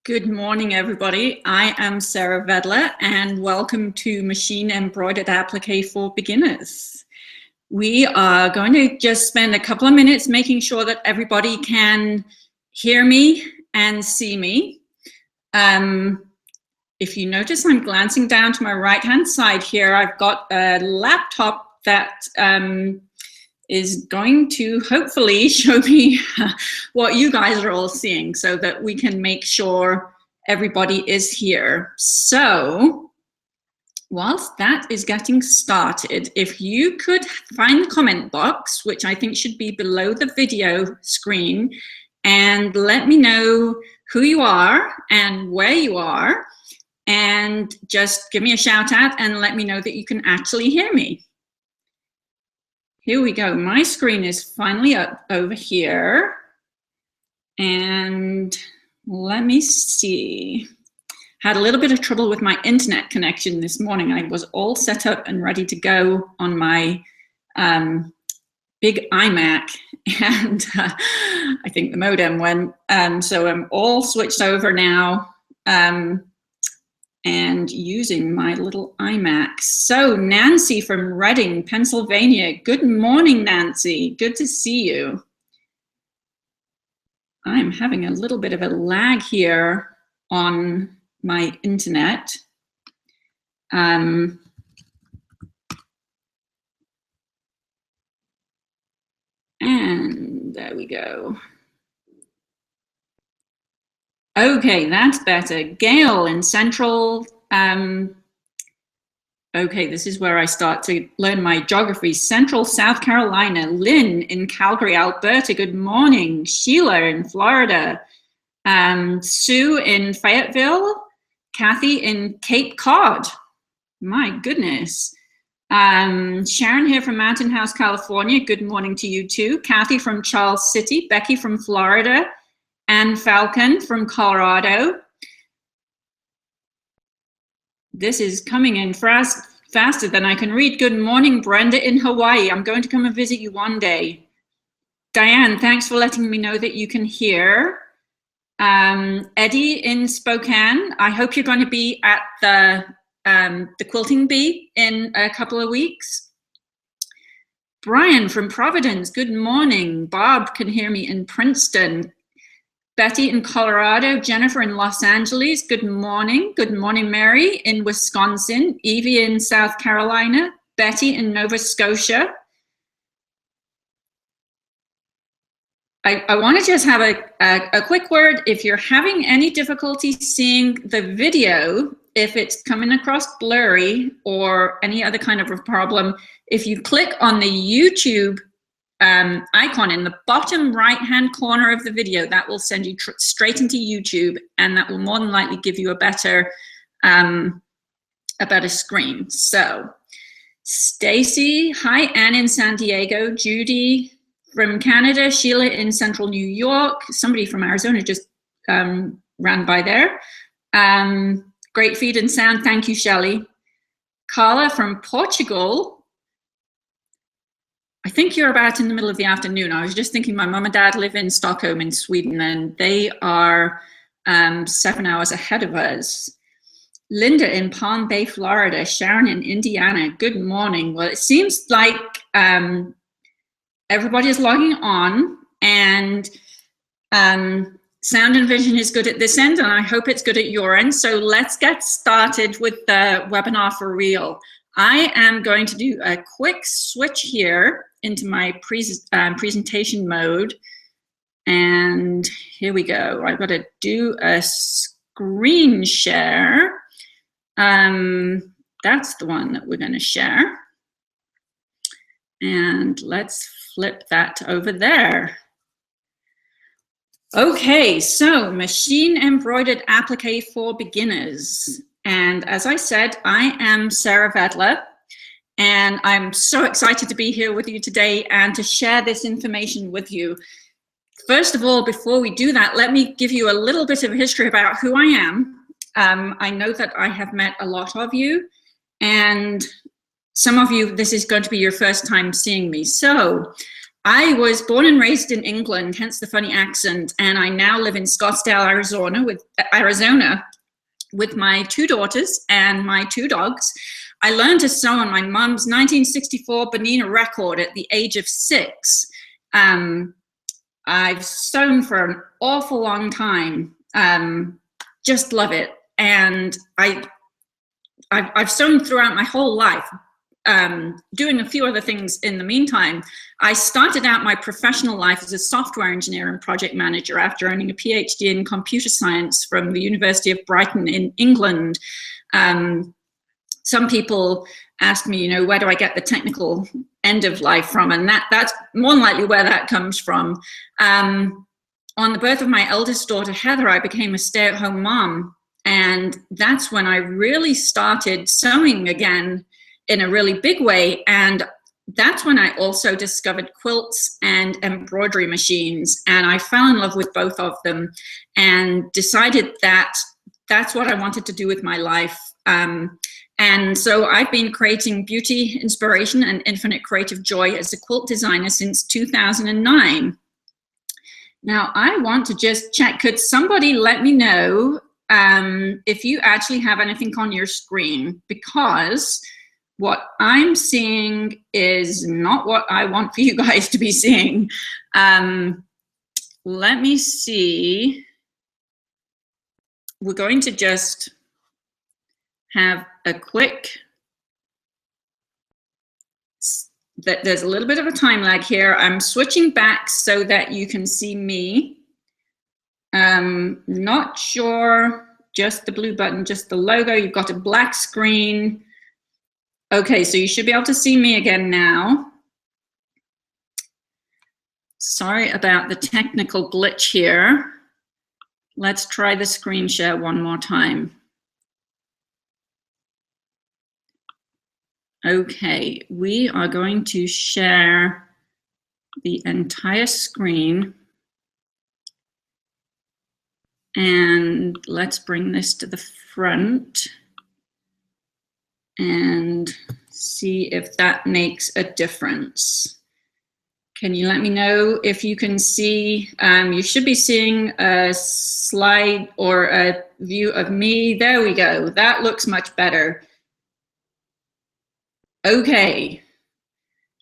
Good morning, everybody. I am Sarah Vedler, and welcome to Machine Embroidered Applique for Beginners. We are going to just spend a couple of minutes making sure that everybody can hear me and see me. If you notice, I'm glancing down to my right-hand side here. I've got a laptop that is going to hopefully show me what you guys are all seeing so that we can make sure everybody is here. So whilst that is getting started, if you could find the comment box, which I think should be below the video screen, and let me know who you are and where you are, and just give me a shout out and let me know that you can actually hear me. Here we go. My screen is finally up over here. And let me see. Had a little bit of trouble with my internet connection this morning. I was all set up and ready to go on my big iMac. And I think the modem went. So I'm all switched over now. And using my little iMac. So Nancy from Reading, Pennsylvania. Good morning, Nancy. Good to see you. I'm having a little bit of a lag here on my internet. And there we go. Okay, that's better. Gail in Central, okay, this is where I start to learn my geography. Central South Carolina. Lynn in Calgary, Alberta, good morning. Sheila in Florida. Sue in Fayetteville. Kathy in Cape Cod. My goodness. Sharon here from Mountain House, California. Good morning to you too. Kathy from Charles City. Becky from Florida. Ann Falcon from Colorado. This is coming in faster than I can read. Good morning, Brenda in Hawaii. I'm going to come and visit you one day. Diane, thanks for letting me know that you can hear. Eddie in Spokane. I hope you're going to be at the Quilting Bee in a couple of weeks. Brian from Providence, good morning. Bob can hear me in Princeton. Betty in Colorado, Jennifer in Los Angeles, good morning. Good morning, Mary in Wisconsin, Evie in South Carolina, Betty in Nova Scotia. I want to just have a quick word. If you're having any difficulty seeing the video, if it's coming across blurry or any other kind of a problem, if you click on the YouTube icon in the bottom right-hand corner of the video, that will send you straight into YouTube, and that will more than likely give you a better screen. So, Stacy, hi, Anne in San Diego, Judy from Canada, Sheila in Central New York, somebody from Arizona just ran by there. Great feed and sound, thank you, Shelley. Carla from Portugal. I think you're about in the middle of the afternoon. I was just thinking my mom and dad live in Stockholm in Sweden, and they are 7 hours ahead of us. Linda in Palm Bay, Florida. Sharon in Indiana. Good morning. Well, it seems like everybody is logging on, and sound and vision is good at this end, and I hope it's good at your end. So let's get started with the webinar for real. I am going to do a quick switch here into my presentation mode. And here we go. I've got to do a screen share. That's the one that we're going to share. And let's flip that over there. Okay, so machine embroidered applique for beginners. And as I said, I am Sarah Vedler, and I'm so excited to be here with you today and to share this information with you. First of all, before we do that, let me give you a little bit of history about who I am. I know that I have met a lot of you, and some of you, this is going to be your first time seeing me. So I was born and raised in England, hence the funny accent, and I now live in Scottsdale, Arizona with my 2 daughters and my 2 dogs. I learned to sew on my mom's 1964 Bernina record at the age of 6. I've sewn for an awful long time. Just love it. And I've sewn throughout my whole life, doing a few other things in the meantime. I started out my professional life as a software engineer and project manager after earning a PhD in computer science from the University of Brighton in England. Some people ask me, you know, where do I get the technical end of life from? And that's more than likely where that comes from. On the birth of my eldest daughter, Heather, I became a stay-at-home mom. And that's when I really started sewing again in a really big way. And that's when I also discovered quilts and embroidery machines. And I fell in love with both of them and decided that that's what I wanted to do with my life. And so I've been creating beauty, inspiration, and infinite creative joy as a quilt designer since 2009. Now, I want to just check, could somebody let me know if you actually have anything on your screen? Because what I'm seeing is not what I want for you guys to be seeing. Let me see. We're going to just have a quick, there's a little bit of a time lag here. I'm switching back so that you can see me. Not sure, just the blue button, just the logo. You've got a black screen. Okay, so you should be able to see me again now. Sorry about the technical glitch here. Let's try the screen share one more time. Okay, we are going to share the entire screen. And let's bring this to the front and see if that makes a difference. Can you let me know if you can see? You should be seeing a slide or a view of me. There we go. That looks much better. Okay,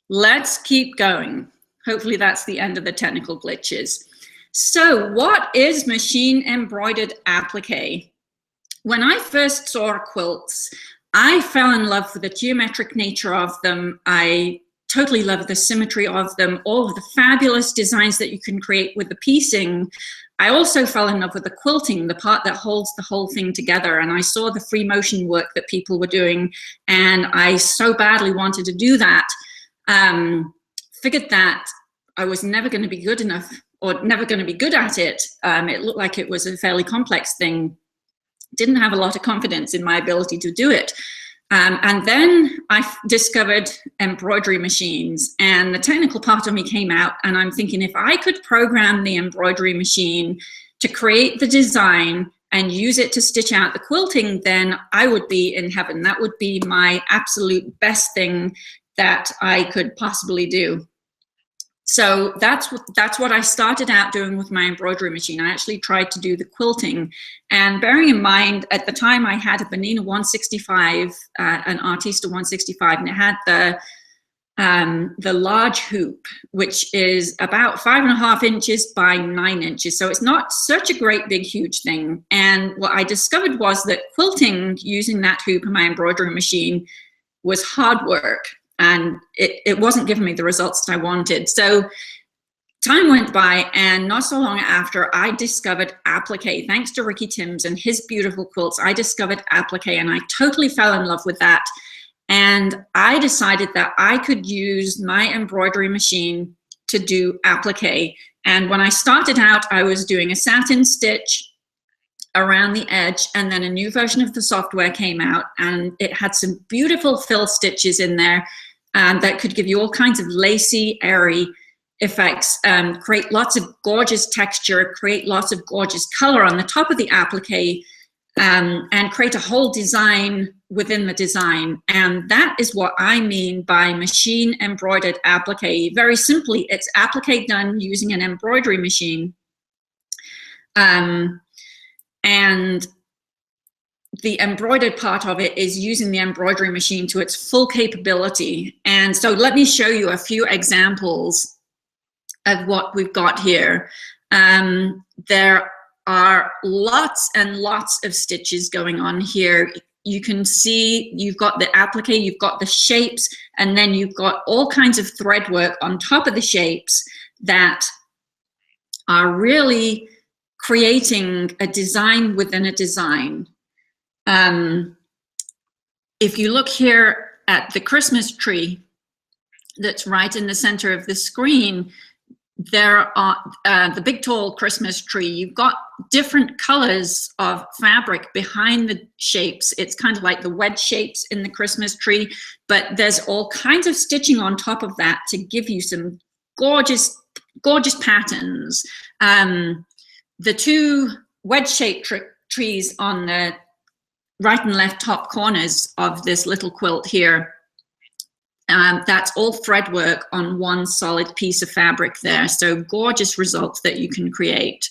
let's keep going. Hopefully that's the end of the technical glitches. So what is machine embroidered applique? When I first saw quilts, I fell in love with the geometric nature of them. I totally love the symmetry of them, all of the fabulous designs that you can create with the piecing. I also fell in love with the quilting, the part that holds the whole thing together. And I saw the free motion work that people were doing, and I so badly wanted to do that. Figured that I was never going to be good enough or never going to be good at it. It looked like it was a fairly complex thing. Didn't have a lot of confidence in my ability to do it. And then I discovered embroidery machines, and the technical part of me came out, and I'm thinking, if I could program the embroidery machine to create the design and use it to stitch out the quilting, then I would be in heaven. That would be my absolute best thing that I could possibly do. So that's what I started out doing with my embroidery machine. I actually tried to do the quilting, and bearing in mind at the time I had a Bernina 165, an Artista 165, and it had the large hoop, which is about 5.5 inches by 9 inches. So it's not such a great big huge thing. And what I discovered was that quilting using that hoop in my embroidery machine was hard work. And it wasn't giving me the results that I wanted. So time went by, and not so long after, I discovered applique. Thanks to Ricky Timms and his beautiful quilts, I discovered applique, and I totally fell in love with that. And I decided that I could use my embroidery machine to do applique. And when I started out, I was doing a satin stitch around the edge, and then a new version of the software came out, and it had some beautiful fill stitches in there that could give you all kinds of lacy, airy effects, create lots of gorgeous texture, create lots of gorgeous color on the top of the applique, and create a whole design within the design. And that is what I mean by machine embroidered applique. Very simply, it's applique done using an embroidery machine. And the embroidered part of it is using the embroidery machine to its full capability. And so let me show you a few examples of what we've got here. There are lots and lots of stitches going on here. You can see you've got the applique, you've got the shapes, and then you've got all kinds of thread work on top of the shapes that are really creating a design within a design. If you look here at the Christmas tree that's right in the center of the screen, there are the big tall Christmas tree. You've got different colors of fabric behind the shapes. It's kind of like the wedge shapes in the Christmas tree, but there's all kinds of stitching on top of that to give you some gorgeous, gorgeous patterns. The two wedge-shaped trees on the right and left top corners of this little quilt here, that's all thread work on one solid piece of fabric there. So gorgeous results that you can create.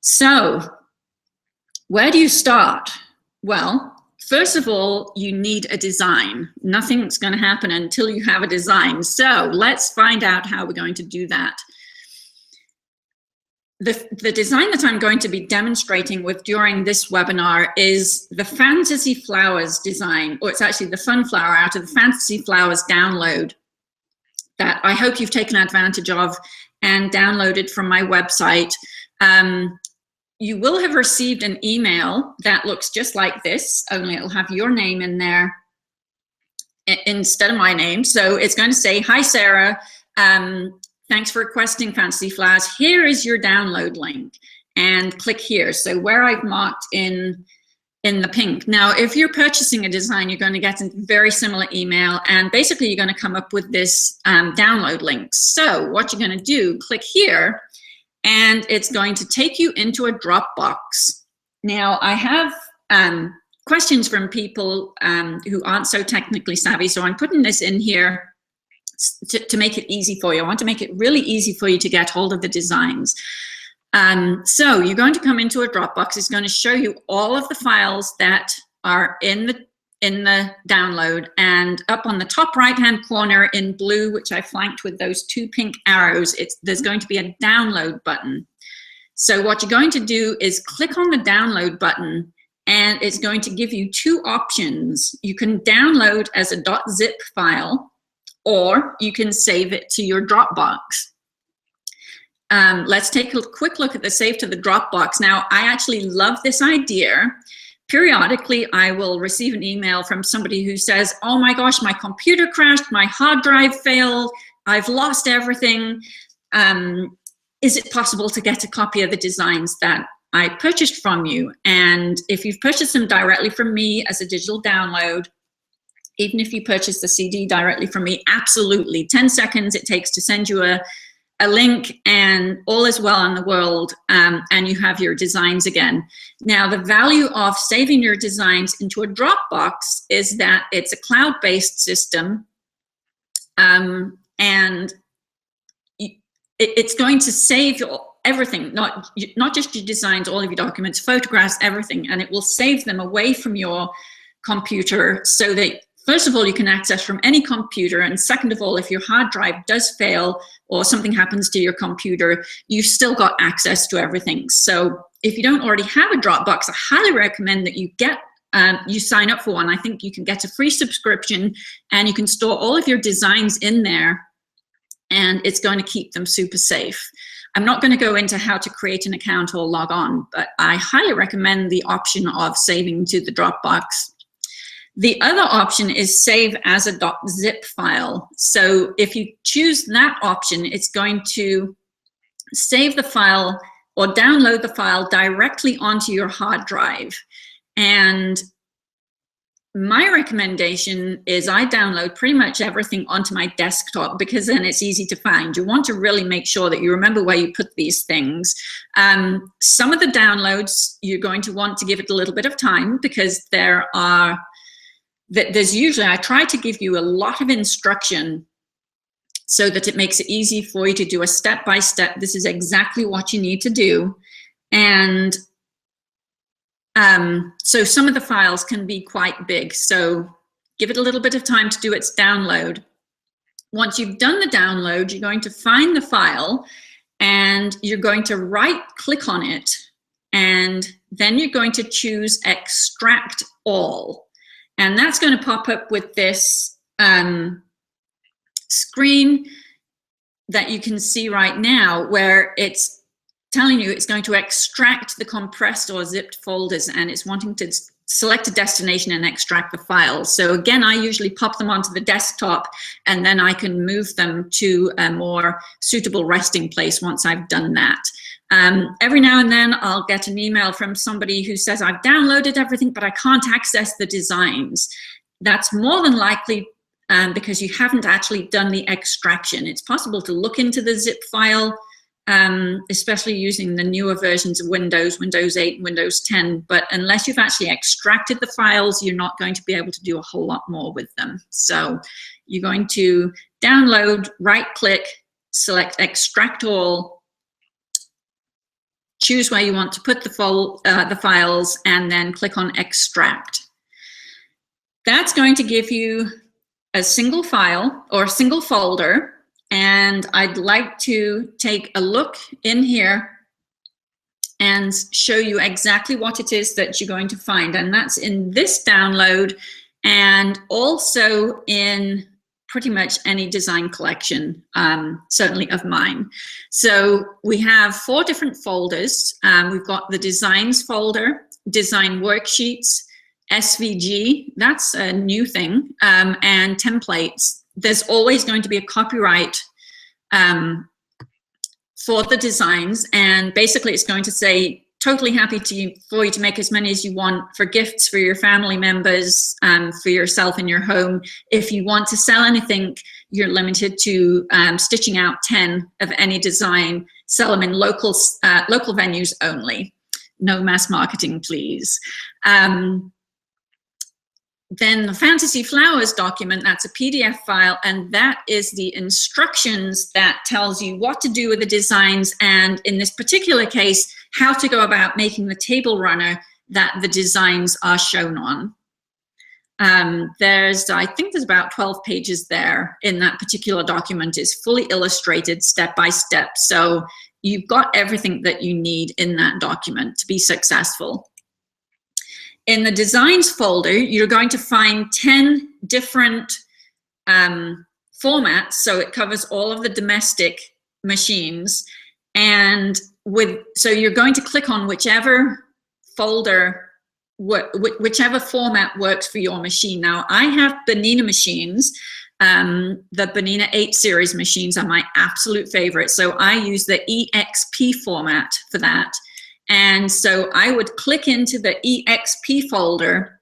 So where do you start? Well, first of all, you need a design. Nothing's going to happen until you have a design. So let's find out how we're going to do that. The design that I'm going to be demonstrating with during this webinar is the Fantasy Flowers design, or it's actually the Fun Flower out of the Fantasy Flowers download that I hope you've taken advantage of and downloaded from my website. You will have received an email that looks just like this, only it'll have your name in there instead of my name. So it's going to say, "Hi, Sarah. Thanks for requesting Fantasy Flowers. Here is your download link," and click here. So where I've marked in the pink. Now, if you're purchasing a design, you're going to get a very similar email, and basically you're going to come up with this download link. So what you're going to do, click here, and it's going to take you into a Dropbox. Now, I have questions from people who aren't so technically savvy, so I'm putting this in here to make it easy for you. I want to make it really easy for you to get hold of the designs. So you're going to come into a Dropbox. It's going to show you all of the files that are in the download, and up on the top right hand corner in blue, which I flanked with those two pink arrows, there's going to be a download button. So what you're going to do is click on the download button, and it's going to give you two options. You can download as a .zip file, or you can save it to your Dropbox. Let's take a quick look at the save to the Dropbox. Now, I actually love this idea. Periodically, I will receive an email from somebody who says, "Oh my gosh, my computer crashed, my hard drive failed, I've lost everything. Is it possible to get a copy of the designs that I purchased from you?" And if you've purchased them directly from me as a digital download, even if you purchase the CD directly from me, absolutely. 10 seconds it takes to send you a link, and all is well in the world, and you have your designs again. Now, the value of saving your designs into a Dropbox is that it's a cloud-based system, and it's going to save everything, not just your designs, all of your documents, photographs, everything, and it will save them away from your computer so that, first of all, you can access from any computer, and second of all, if your hard drive does fail or something happens to your computer, you've still got access to everything. So if you don't already have a Dropbox, I highly recommend that you you sign up for one. I think you can get a free subscription, and you can store all of your designs in there, and it's going to keep them super safe. I'm not going to go into how to create an account or log on, but I highly recommend the option of saving to the Dropbox. The other option is save as a .zip file. So if you choose that option, it's going to save the file or download the file directly onto your hard drive. And my recommendation is I download pretty much everything onto my desktop, because then it's easy to find. You want to really make sure that you remember where you put these things. Some of the downloads, you're going to want to give it a little bit of time, because there are there's usually, I try to give you a lot of instruction so that it makes it easy for you to do a step-by-step. This is exactly what you need to do. And so some of the files can be quite big. So give it a little bit of time to do its download. Once you've done the download, you're going to find the file and you're going to right-click on it. And then you're going to choose Extract All. And that's going to pop up with this screen that you can see right now, where it's telling you it's going to extract the compressed or zipped folders, and it's wanting to select a destination and extract the files. So again, I usually pop them onto the desktop, and then I can move them to a more suitable resting place once I've done that. Every now and then I'll get an email from somebody who says, I've downloaded everything, but I can't access the designs. That's more than likely because you haven't actually done the extraction. It's possible to look into the zip file, especially using the newer versions of Windows, Windows 8, Windows 10, but unless you've actually extracted the files, you're not going to be able to do a whole lot more with them. So you're going to download, right-click, select Extract All, choose where you want to put the files, and then click on Extract. That's going to give you a single file or a single folder, and I'd like to take a look in here and show you exactly what it is that you're going to find. And that's in this download and also in pretty much any design collection, certainly of mine. So we have 4 different folders. We've got the Designs folder, Design Worksheets, SVG, that's a new thing, and Templates. There's always going to be a copyright for the designs, and basically it's going to say, totally happy for you to make as many as you want for gifts for your family members, for yourself in your home. If you want to sell anything, you're limited to stitching out 10 of any design, sell them in local venues only. No mass marketing, please. Then the Fantasy Flowers document, that's a PDF file, and that is the instructions that tells you what to do with the designs, and in this particular case, how to go about making the table runner that the designs are shown on. I think there's about 12 pages there in that particular document. It's fully illustrated step by step, so you've got everything that you need in that document to be successful. In the Designs folder, you're going to find 10 different formats, so it covers all of the domestic machines. And so you're going to click on whichever folder, whichever format works for your machine. Now, I have Bernina machines. The Bernina 8 series machines are my absolute favorite, so I use the EXP format for that. And so I would click into the EXP folder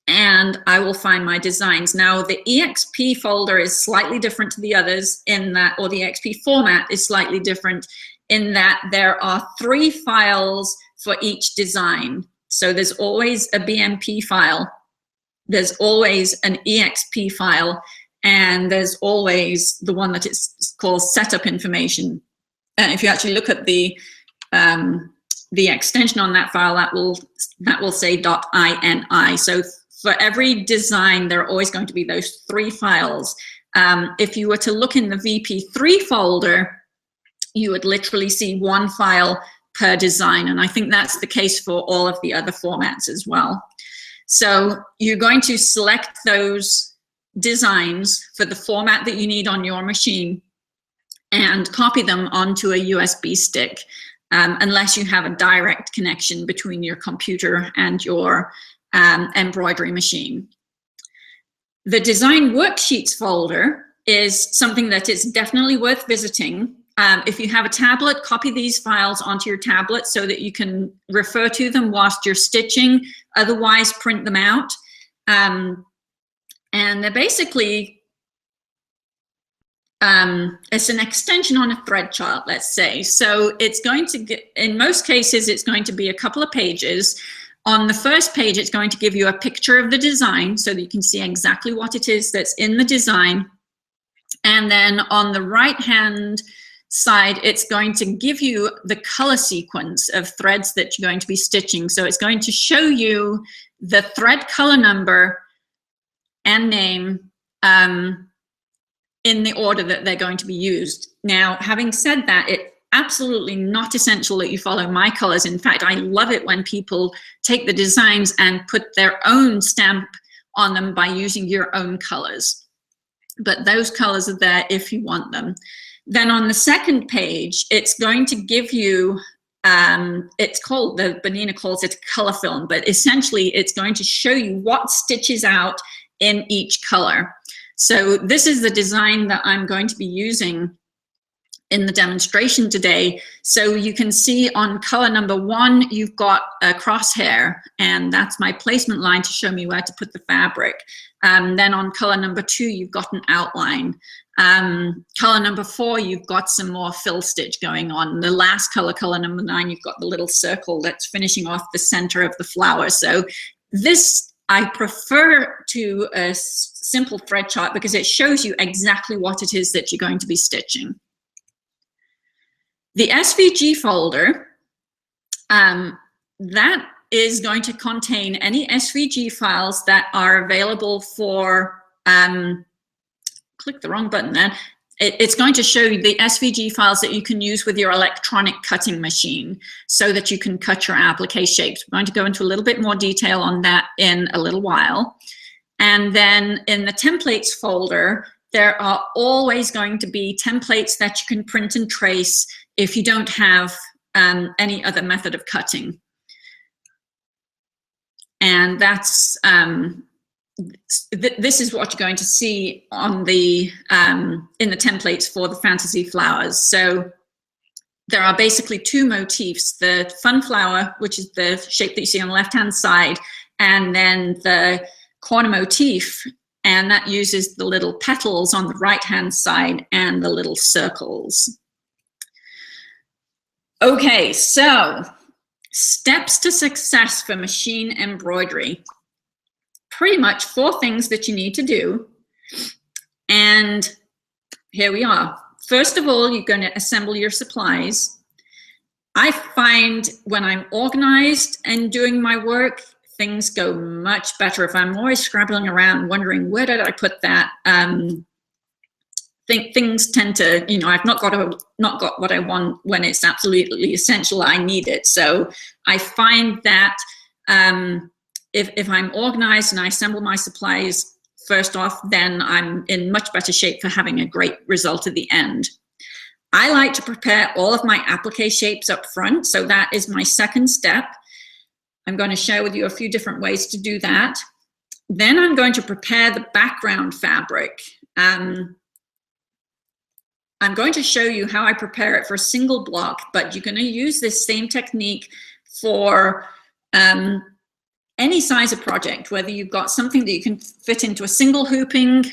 and I will find my designs. Now the EXP folder is slightly different to the others in that, or the EXP format is slightly different in that there are 3 files for each design. So there's always a BMP file, there's always an EXP file, and there's always the one that is called setup information. And if you actually look at the extension on that file, that will say .ini. So for every design, there are always going to be those 3 files. If you were to look in the VP3 folder, you would literally see 1 file per design, and I think that's the case for all of the other formats as well. So you're going to select those designs for the format that you need on your machine and copy them onto a USB stick. Unless you have a direct connection between your computer and your embroidery machine. The Design Worksheets folder is something that is definitely worth visiting. If you have a tablet, copy these files onto your tablet so that you can refer to them whilst you're stitching, otherwise print them out. And they're basically, it's an extension on a thread chart, let's say. So it's going to get, in most cases, it's going to be a couple of pages On the first page, it's going to give you a picture of the design so that you can see exactly what it is that's in the design. And then on the right-hand side, it's going to give you the color sequence of threads that you're going to be stitching. So it's going to show you the thread color number and name in the order that they're going to be used. Now, having said that, it's absolutely not essential that you follow my colors. In fact, I love it when people take the designs and put their own stamp on them by using your own colors. But those colors are there if you want them. Then on the second page, it's going to give you, it's called, the Bernina calls it a color film, but essentially it's going to show you what stitches out in each color. So this is the design that I'm going to be using in the demonstration today. So you can see on color number 1, you've got a crosshair, and that's my placement line to show me where to put the fabric. Then on color number 2, you've got an outline. Color number 4, you've got some more fill stitch going on. The last color, color number 9, you've got the little circle that's finishing off the center of the flower. So this, I prefer to a simple thread chart because it shows you exactly what it is that you're going to be stitching. The SVG folder, that is going to contain any SVG files that are available for, click the wrong button there. It's going to show you the SVG files that you can use with your electronic cutting machine so that you can cut your applique shapes. We're going to go into a little bit more detail on that in a little while. And then in the templates folder, there are always going to be templates that you can print and trace if you don't have any other method of cutting. And that's, this is what you're going to see on the, in the templates for the fantasy flowers. So there are basically 2 motifs, the fun flower, which is the shape that you see on the left-hand side, and then the corner motif, and that uses the little petals on the right-hand side and the little circles. Okay, so steps to success for machine embroidery. Pretty much 4 things that you need to do. And here we are. First of all, you're going to assemble your supplies. I find when I'm organized and doing my work, things go much better. If I'm always scrabbling around wondering where did I put that, things tend to, you know, I've not got what I want when it's absolutely essential. I need it. So I find that if I'm organized and I assemble my supplies first off, then I'm in much better shape for having a great result at the end. I like to prepare all of my applique shapes up front, so that is my second step. I'm going to share with you a few different ways to do that. Then I'm going to prepare the background fabric. I'm going to show you how I prepare it for a single block, but you're going to use this same technique for any size of project, whether you've got something that you can fit into a single hooping.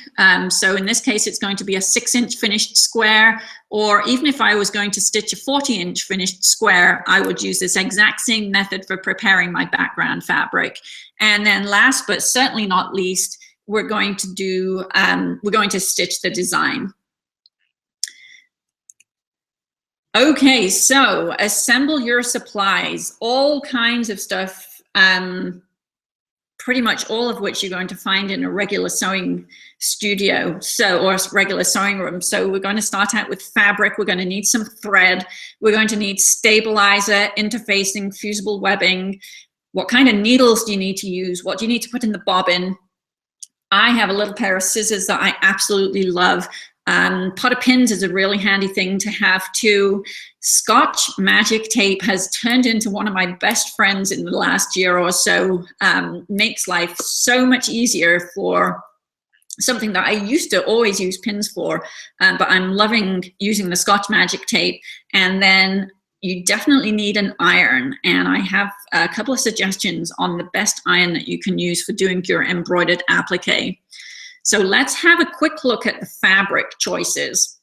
So in this case, it's going to be a 6-inch finished square, or even if I was going to stitch a 40-inch finished square, I would use this exact same method for preparing my background fabric. And then last, but certainly not least, we're going to do, we're going to stitch the design. Okay, so assemble your supplies, all kinds of stuff, pretty much all of which you're going to find in a regular sewing studio, or a regular sewing room. So we're going to start out with fabric. We're going to need some thread. We're going to need stabilizer, interfacing, fusible webbing. What kind of needles do you need to use? What do you need to put in the bobbin? I have a little pair of scissors that I absolutely love. Pot of pins is a really handy thing to have too. Scotch magic tape has turned into one of my best friends in the last year or so. Makes life so much easier for something that I used to always use pins for, but I'm loving using the Scotch magic tape. And then you definitely need an iron, and I have a couple of suggestions on the best iron that you can use for doing your embroidered applique. So let's have a quick look at the fabric choices.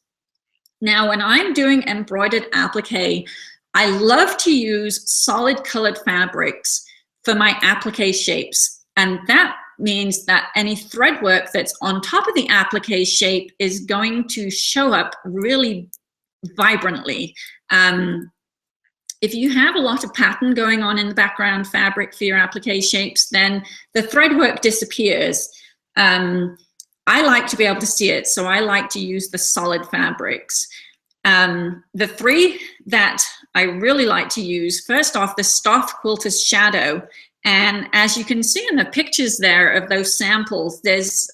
Now, when I'm doing embroidered applique, I love to use solid colored fabrics for my applique shapes. And that means that any thread work that's on top of the applique shape is going to show up really vibrantly. If you have a lot of pattern going on in the background fabric for your applique shapes, then the thread work disappears. I like to be able to see it, so I like to use the solid fabrics. The three that I really like to use, first off, the Stoff Quilter's Shadow. And as you can see in the pictures there of those samples, there's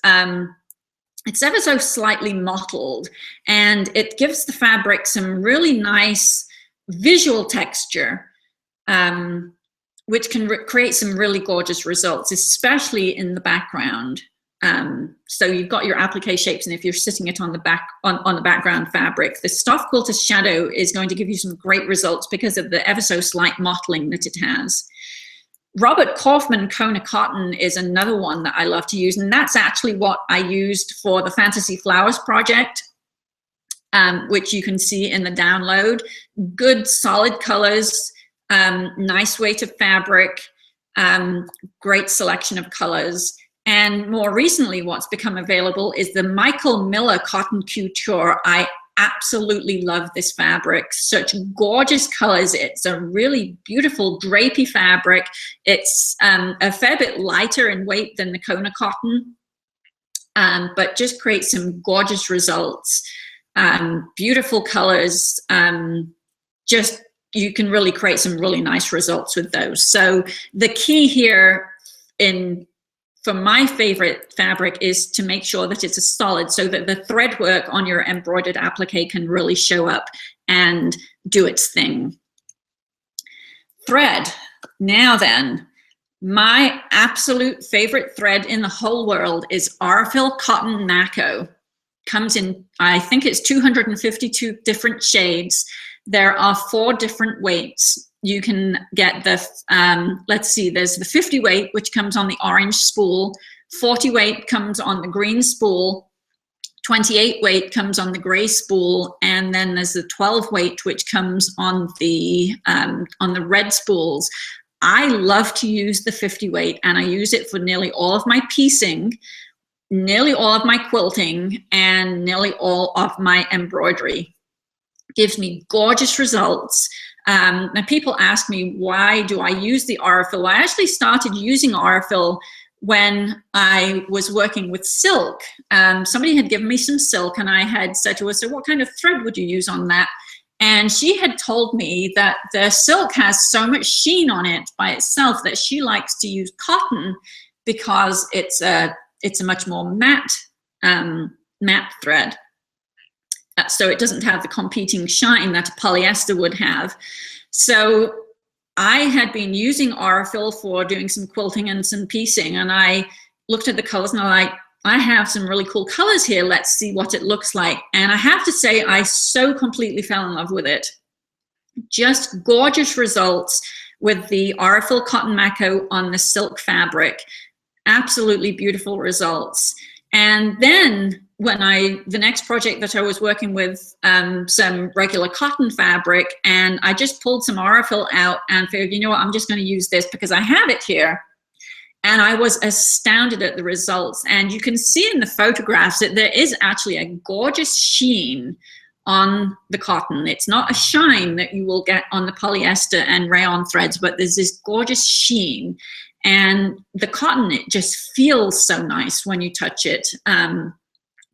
it's ever so slightly mottled, and it gives the fabric some really nice visual texture, which can create some really gorgeous results, especially in the background. So you've got your applique shapes, and if you're sitting it on the background fabric, the Stoff Quilter's Shadow is going to give you some great results because of the ever so slight mottling that it has. Robert Kaufman Kona Cotton is another one that I love to use, and that's actually what I used for the Fantasy Flowers project, which you can see in the download. Good solid colors, nice weight of fabric, great selection of colors. And more recently, what's become available is the Michael Miller Cotton Couture. I absolutely love this fabric. Such gorgeous colors. It's a really beautiful drapey fabric. It's a fair bit lighter in weight than the Kona cotton, but just creates some gorgeous results. Beautiful colors. Just, you can really create some really nice results with those. So the key here for my favorite fabric is to make sure that it's a solid, so that the thread work on your embroidered applique can really show up and do its thing. Thread. Now then, my absolute favorite thread in the whole world is Aurifil Cotton Mako. Comes in, I think it's 252 different shades. There are 4 different weights. You can get the, let's see, there's the 50 weight, which comes on the orange spool, 40 weight comes on the green spool, 28 weight comes on the gray spool, and then there's the 12 weight, which comes on the red spools. I love to use the 50 weight, and I use it for nearly all of my piecing, nearly all of my quilting, and nearly all of my embroidery. Gives me gorgeous results. Now people ask me, why do I use the Aurifil? Well, I actually started using Aurifil when I was working with silk. Somebody had given me some silk, and I had said to her, so what kind of thread would you use on that? And she had told me that the silk has so much sheen on it by itself that she likes to use cotton because it's a much more matte thread. So it doesn't have the competing shine that a polyester would have. So I had been using Aurifil for doing some quilting and some piecing, and I looked at the colors and I'm like, I have some really cool colors here. Let's see what it looks like. And I have to say, I so completely fell in love with it. Just gorgeous results with the Aurifil Cotton Mako on the silk fabric. Absolutely beautiful results. And then when the next project that I was working with, some regular cotton fabric, and I just pulled some Aurifil out and figured, you know what, I'm just going to use this because I have it here. And I was astounded at the results. And you can see in the photographs that there is actually a gorgeous sheen on the cotton. It's not a shine that you will get on the polyester and rayon threads, but there's this gorgeous sheen. And the cotton, it just feels so nice when you touch it.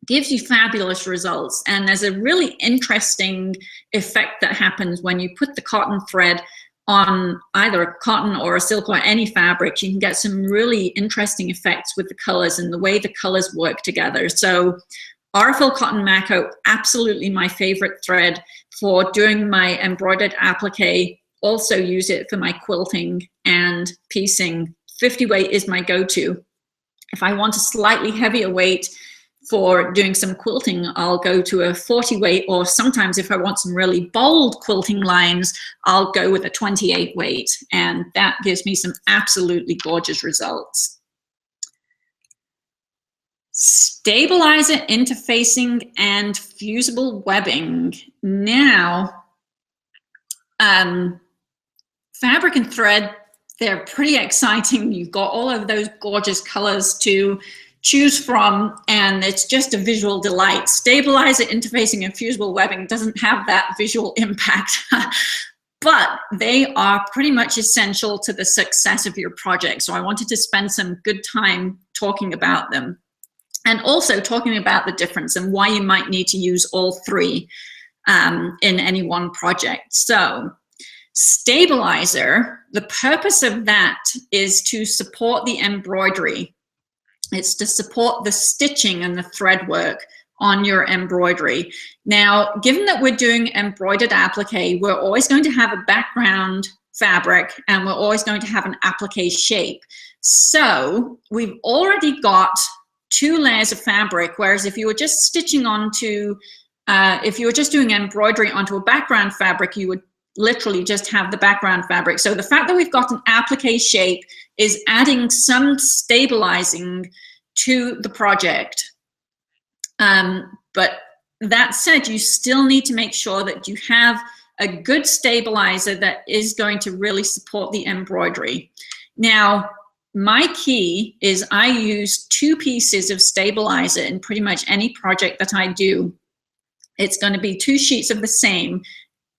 Gives you fabulous results. And there's a really interesting effect that happens when you put the cotton thread on either a cotton or a silk or any fabric. You can get some really interesting effects with the colors and the way the colors work together. So Aurifil Cotton Mako, absolutely my favorite thread for doing my embroidered applique. Also use it for my quilting and piecing. 50 weight is my go-to. If I want a slightly heavier weight for doing some quilting, I'll go to a 40 weight, or sometimes if I want some really bold quilting lines, I'll go with a 28 weight, and that gives me some absolutely gorgeous results. Stabilizer interfacing and fusible webbing. Now, fabric and thread, they're pretty exciting. You've got all of those gorgeous colors to choose from, and it's just a visual delight. Stabilizer, interfacing, and fusible webbing doesn't have that visual impact, but they are pretty much essential to the success of your project. So I wanted to spend some good time talking about them, and also talking about the difference and why you might need to use all three in any one project. So stabilizer, the purpose of that is to support the embroidery. It's to support the stitching and the thread work on your embroidery. Now, given that we're doing embroidered applique, we're always going to have a background fabric, and we're always going to have an applique shape. So we've already got 2 layers of fabric, whereas if you were just stitching onto, if you were just doing embroidery onto a background fabric, you would literally just have the background fabric. So the fact that we've got an applique shape is adding some stabilizing to the project. But that said, you still need to make sure that you have a good stabilizer that is going to really support the embroidery. Now, my key is I use 2 pieces of stabilizer in pretty much any project that I do. It's going to be 2 sheets of the same.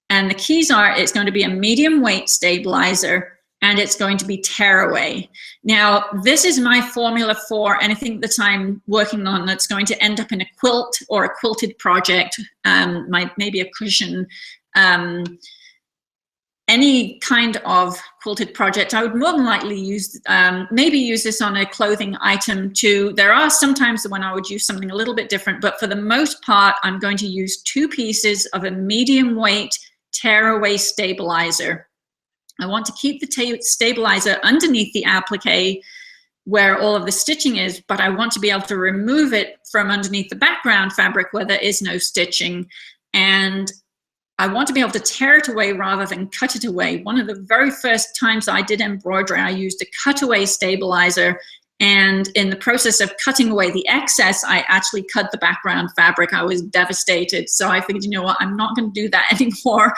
And the keys are, it's going to be a medium weight stabilizer, and it's going to be tearaway. Now, this is my formula for anything that I'm working on that's going to end up in a quilt or a quilted project, maybe a cushion, any kind of quilted project. I would more than likely use, maybe use this on a clothing item too. There are some times when I would use something a little bit different, but for the most part, I'm going to use 2 pieces of a medium weight tearaway stabilizer. I want to keep the stabilizer underneath the applique where all of the stitching is, but I want to be able to remove it from underneath the background fabric where there is no stitching. And I want to be able to tear it away rather than cut it away. One of the very first times I did embroidery, I used a cutaway stabilizer, and in the process of cutting away the excess, I actually cut the background fabric. I was devastated. So I figured, you know what, I'm not going to do that anymore.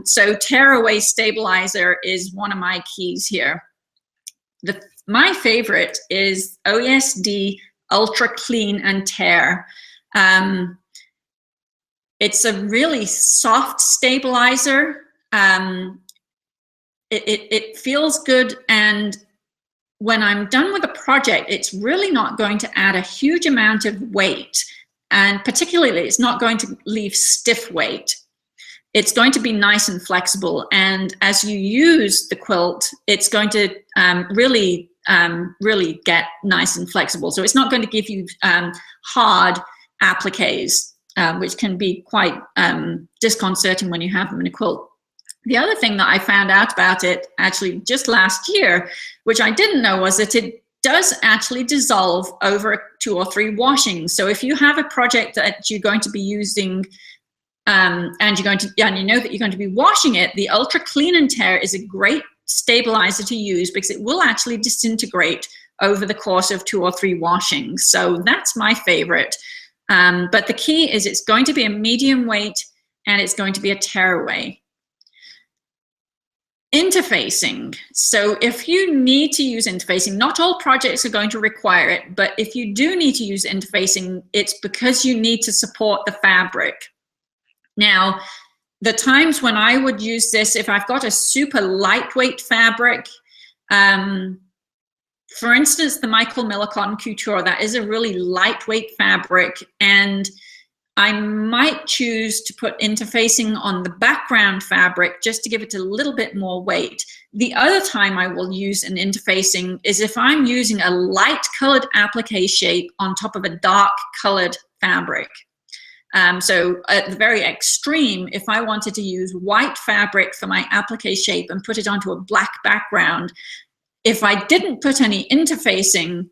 So tearaway stabilizer is one of my keys here. My favorite is OESD Ultra Clean and Tear. It's a really soft stabilizer. It feels good, and when I'm done with a project, it's really not going to add a huge amount of weight, and particularly it's not going to leave stiff weight. It's going to be nice and flexible, and as you use the quilt, it's going to really get nice and flexible. So it's not going to give you hard appliques, which can be quite disconcerting when you have them in a quilt. The other thing that I found out about it actually just last year, which I didn't know, was that it does actually dissolve over 2 or 3 washings. So if you have a project that you're going to be using and you know that you're going to be washing it, the Ultra Clean and Tear is a great stabilizer to use because it will actually disintegrate over the course of 2 or 3 washings. So that's my favorite. But the key is it's going to be a medium weight and it's going to be a tearaway. Interfacing. So if you need to use interfacing, not all projects are going to require it, but if you do need to use interfacing, it's because you need to support the fabric. Now, the times when I would use this, if I've got a super lightweight fabric, for instance, the Michael Miller Cotton Couture, that is a really lightweight fabric, and I might choose to put interfacing on the background fabric just to give it a little bit more weight. The other time I will use an interfacing is if I'm using a light colored applique shape on top of a dark colored fabric. So at the very extreme, if I wanted to use white fabric for my applique shape and put it onto a black background, if I didn't put any interfacing,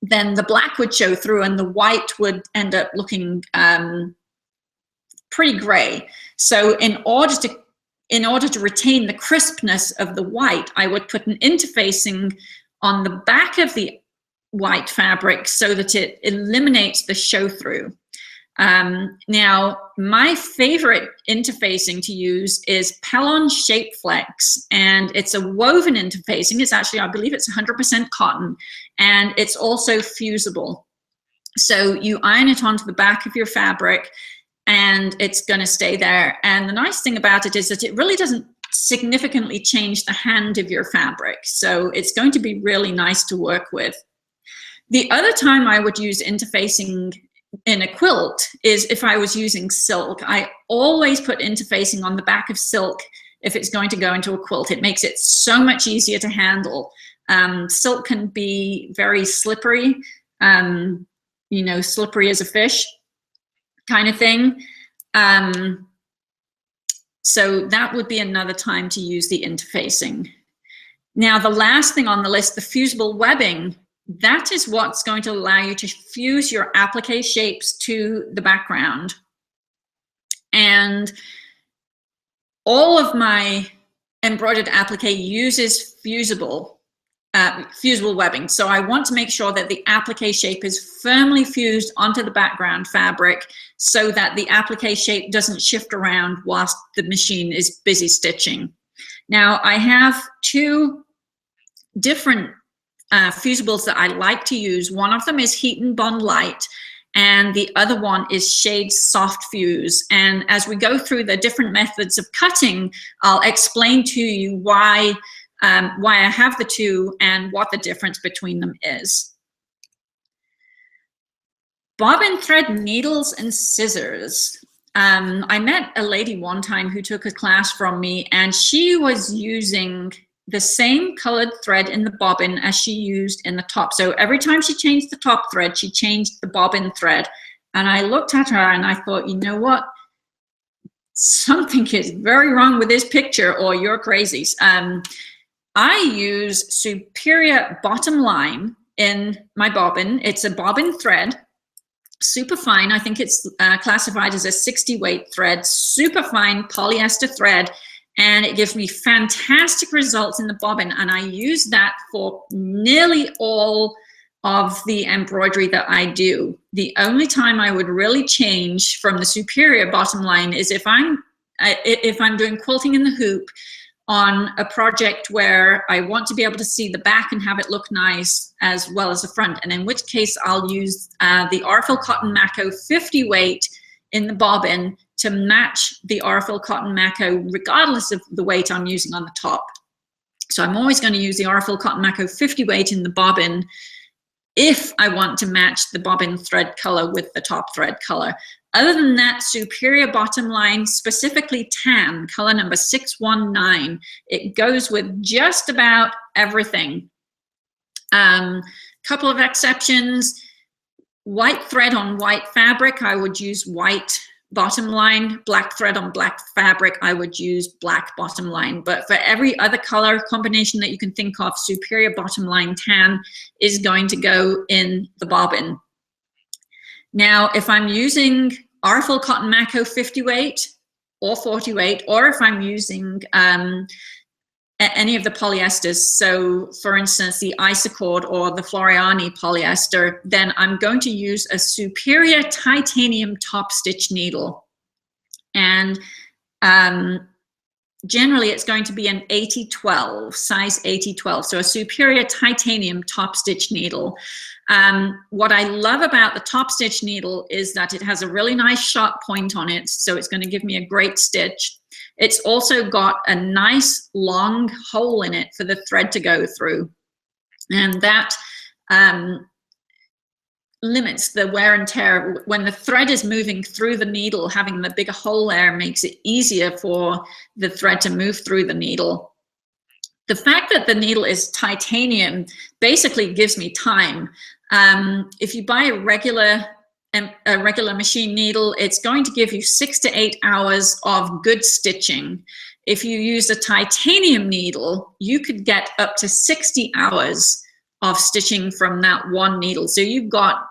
then the black would show through and the white would end up looking pretty gray. So in order to retain the crispness of the white, I would put an interfacing on the back of the white fabric so that it eliminates the show through. Now, my favorite interfacing to use is Pellon Shape Flex, and it's a woven interfacing. It's actually, I believe it's 100% cotton, and it's also fusible. So you iron it onto the back of your fabric, and it's going to stay there. And the nice thing about it is that it really doesn't significantly change the hand of your fabric. So it's going to be really nice to work with. The other time I would use interfacing in a quilt is if I was using silk. I always put interfacing on the back of silk if it's going to go into a quilt. It makes it so much easier to handle. Silk can be very slippery, you know, slippery as a fish kind of thing. So that would be another time to use the interfacing. Now, the last thing on the list, the fusible webbing, that is what's going to allow you to fuse your applique shapes to the background. And all of my embroidered applique uses fusible webbing. So I want to make sure that the applique shape is firmly fused onto the background fabric so that the applique shape doesn't shift around whilst the machine is busy stitching. Now, I have two different fusibles that I like to use. One of them is Heat and Bond Light, and the other one is Shade Soft Fuse. And as we go through the different methods of cutting, I'll explain to you why I have the two and what the difference between them is. Bobbin thread, needles, and scissors. I met a lady one time who took a class from me, and she was using the same colored thread in the bobbin as she used in the top. So every time she changed the top thread, she changed the bobbin thread. And I looked at her and I thought, you know what? Something is very wrong with this picture, or you're crazy. I use Superior Bottom Line in my bobbin. It's a bobbin thread, super fine. I think it's classified as a 60 weight thread, super fine polyester thread. And it gives me fantastic results in the bobbin. And I use that for nearly all of the embroidery that I do. The only time I would really change from the Superior Bottom Line is if I'm doing quilting in the hoop on a project where I want to be able to see the back and have it look nice as well as the front. And in which case I'll use the Arfil Cotton Mako 50 weight in the bobbin to match the Arfil Cotton Mako regardless of the weight I'm using on the top. So I'm always going to use the Arfil Cotton Mako 50 weight in the bobbin if I want to match the bobbin thread color with the top thread color. Other than that, Superior Bottom Line, specifically tan, color number 619. It goes with just about everything. Couple of exceptions. White thread on white fabric, I would use white bottom line. Black thread on black fabric, I would use black bottom line. But for every other color combination that you can think of, Superior Bottom Line tan is going to go in the bobbin. Now, if I'm using Arfil Cotton Mako 50 weight or 40 weight, or if I'm using any of the polyesters, so for instance, the Isacord or the Floriani polyester, then I'm going to use a Superior Titanium top stitch needle. And generally it's going to be an 80-12, size 80-12, so a Superior Titanium top stitch needle. What I love about the top stitch needle is that it has a really nice sharp point on it, so it's going to give me a great stitch. It's also got a nice long hole in it for the thread to go through, and that limits the wear and tear. When the thread is moving through the needle, having the bigger hole there makes it easier for the thread to move through the needle. The fact that the needle is titanium basically gives me time. If you buy a regular machine needle, it's going to give you 6 to 8 hours of good stitching. If you use a titanium needle, you could get up to 60 hours of stitching from that one needle. So you've got,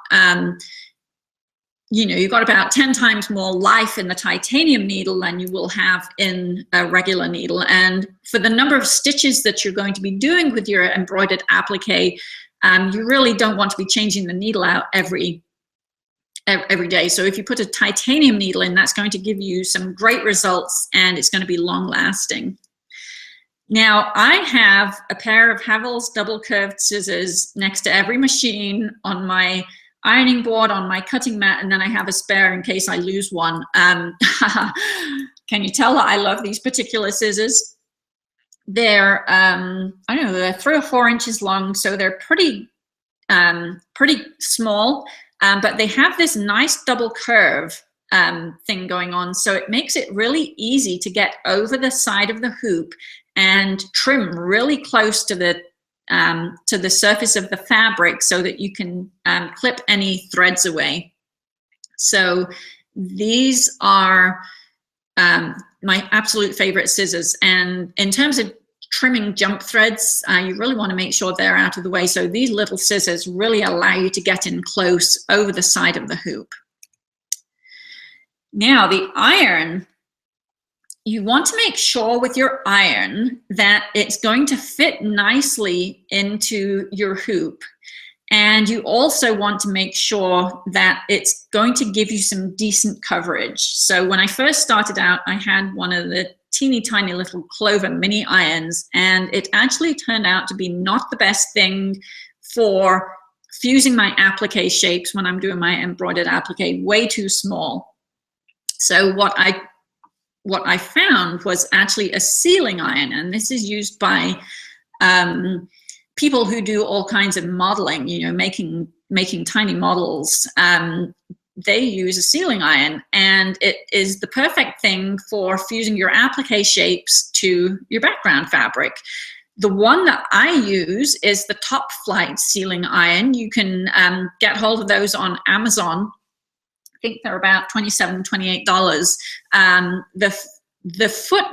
you've got about 10 times more life in the titanium needle than you will have in a regular needle. And for the number of stitches that you're going to be doing with your embroidered applique, you really don't want to be changing the needle out every every day. So if you put a titanium needle in, that's going to give you some great results, and it's going to be long lasting. Now, I have a pair of Havel's double curved scissors next to every machine, on my ironing board, on my cutting mat, and then I have a spare in case I lose one. Can you tell that I love these particular scissors? They're, I don't know, they're 3 or 4 inches long, so they're pretty small, but they have this nice double curve thing going on, so it makes it really easy to get over the side of the hoop and trim really close to the surface of the fabric, so that you can clip any threads away. So these are my absolute favorite scissors, and in terms of trimming jump threads, you really want to make sure they're out of the way. So these little scissors really allow you to get in close over the side of the hoop. Now, the iron, you want to make sure with your iron that it's going to fit nicely into your hoop. And you also want to make sure that it's going to give you some decent coverage. So when I first started out, I had one of the teeny tiny little Clover mini irons, and it actually turned out to be not the best thing for fusing my applique shapes when I'm doing my embroidered applique, way too small. So what I found was actually a sealing iron, and this is used by people who do all kinds of modeling, you know, making tiny models. They use a sealing iron, and it is the perfect thing for fusing your applique shapes to your background fabric. The one that I use is the Top Flight sealing iron. You can get hold of those on Amazon. I think they're about $27, $28. The foot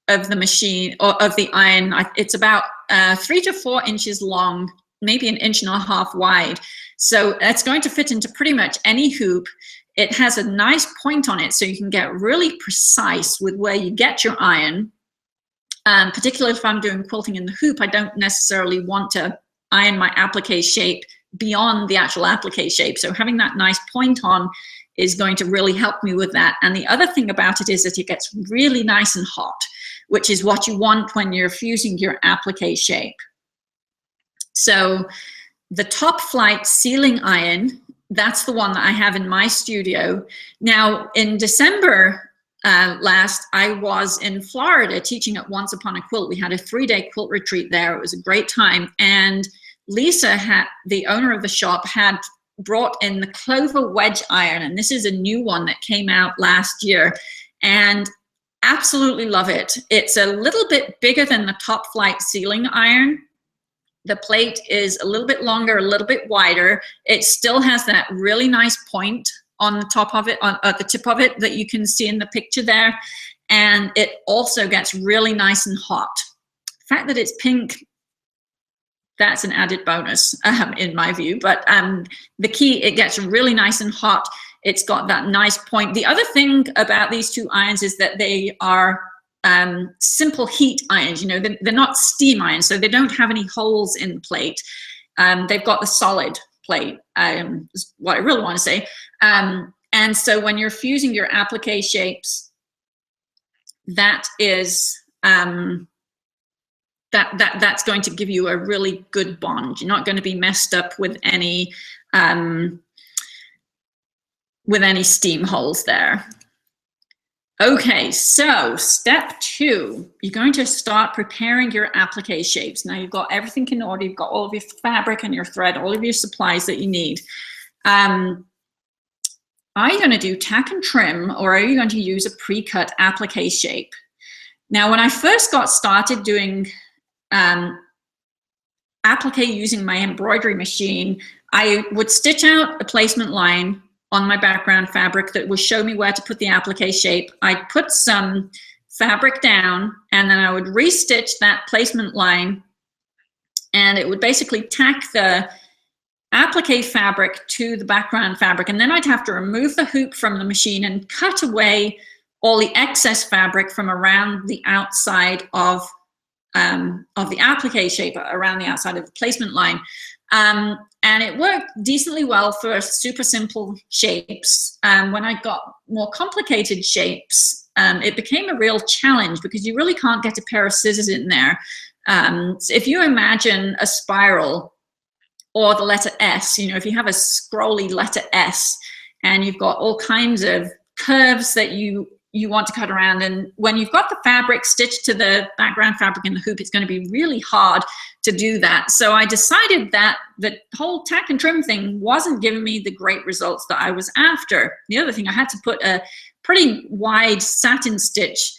of the machine, or of the iron, it's about 3 to 4 inches long, maybe 1.5 inches wide. So it's going to fit into pretty much any hoop. It has a nice point on it, so you can get really precise with where you get your iron. Particularly if I'm doing quilting in the hoop, I don't necessarily want to iron my applique shape beyond the actual applique shape. So having that nice point on is going to really help me with that. And the other thing about it is that it gets really nice and hot, which is what you want when you're fusing your applique shape. So the Top Flight sealing iron, that's the one that I have in my studio. Now, in December last, I was in Florida teaching at Once Upon a Quilt. We had a 3-day quilt retreat there. It was a great time. And Lisa, the owner of the shop, had brought in the Clover wedge iron, and this is a new one that came out last year, and absolutely love it. It's a little bit bigger than the Top Flight sealing iron. The plate is a little bit longer, a little bit wider. It still has that really nice point on the top of it, at the tip of it, that you can see in the picture there. And it also gets really nice and hot. The fact that it's pink, that's an added bonus in my view. But the key, it gets really nice and hot. It's got that nice point. The other thing about these two irons is that they are simple heat irons. You know, they're not steam irons, so they don't have any holes in the plate. They've got the solid plate, is what I really want to say. And so when you're fusing your applique shapes, that is that's going to give you a really good bond. You're not going to be messed up with any steam holes there. Okay, so step 2, you're going to start preparing your applique shapes. Now you've got everything in order. You've got all of your fabric and your thread, all of your supplies that you need. Are you going to do tack and trim, or are you going to use a pre-cut applique shape? Now, when I first got started doing applique using my embroidery machine, I would stitch out a placement line on my background fabric that would show me where to put the applique shape. I'd put some fabric down, and then I would restitch that placement line, and it would basically tack the applique fabric to the background fabric. And then I'd have to remove the hoop from the machine and cut away all the excess fabric from around the outside of the applique shape, around the outside of the placement line. And And it worked decently well for super simple shapes. When I got more complicated shapes, it became a real challenge because you really can't get a pair of scissors in there. So if you imagine a spiral or the letter S, you know, if you have a scrolly letter S and you've got all kinds of curves that you want to cut around, and when you've got the fabric stitched to the background fabric in the hoop, it's going to be really hard to do that. So I decided that the whole tack and trim thing wasn't giving me the great results that I was after. The other thing, I had to put a pretty wide satin stitch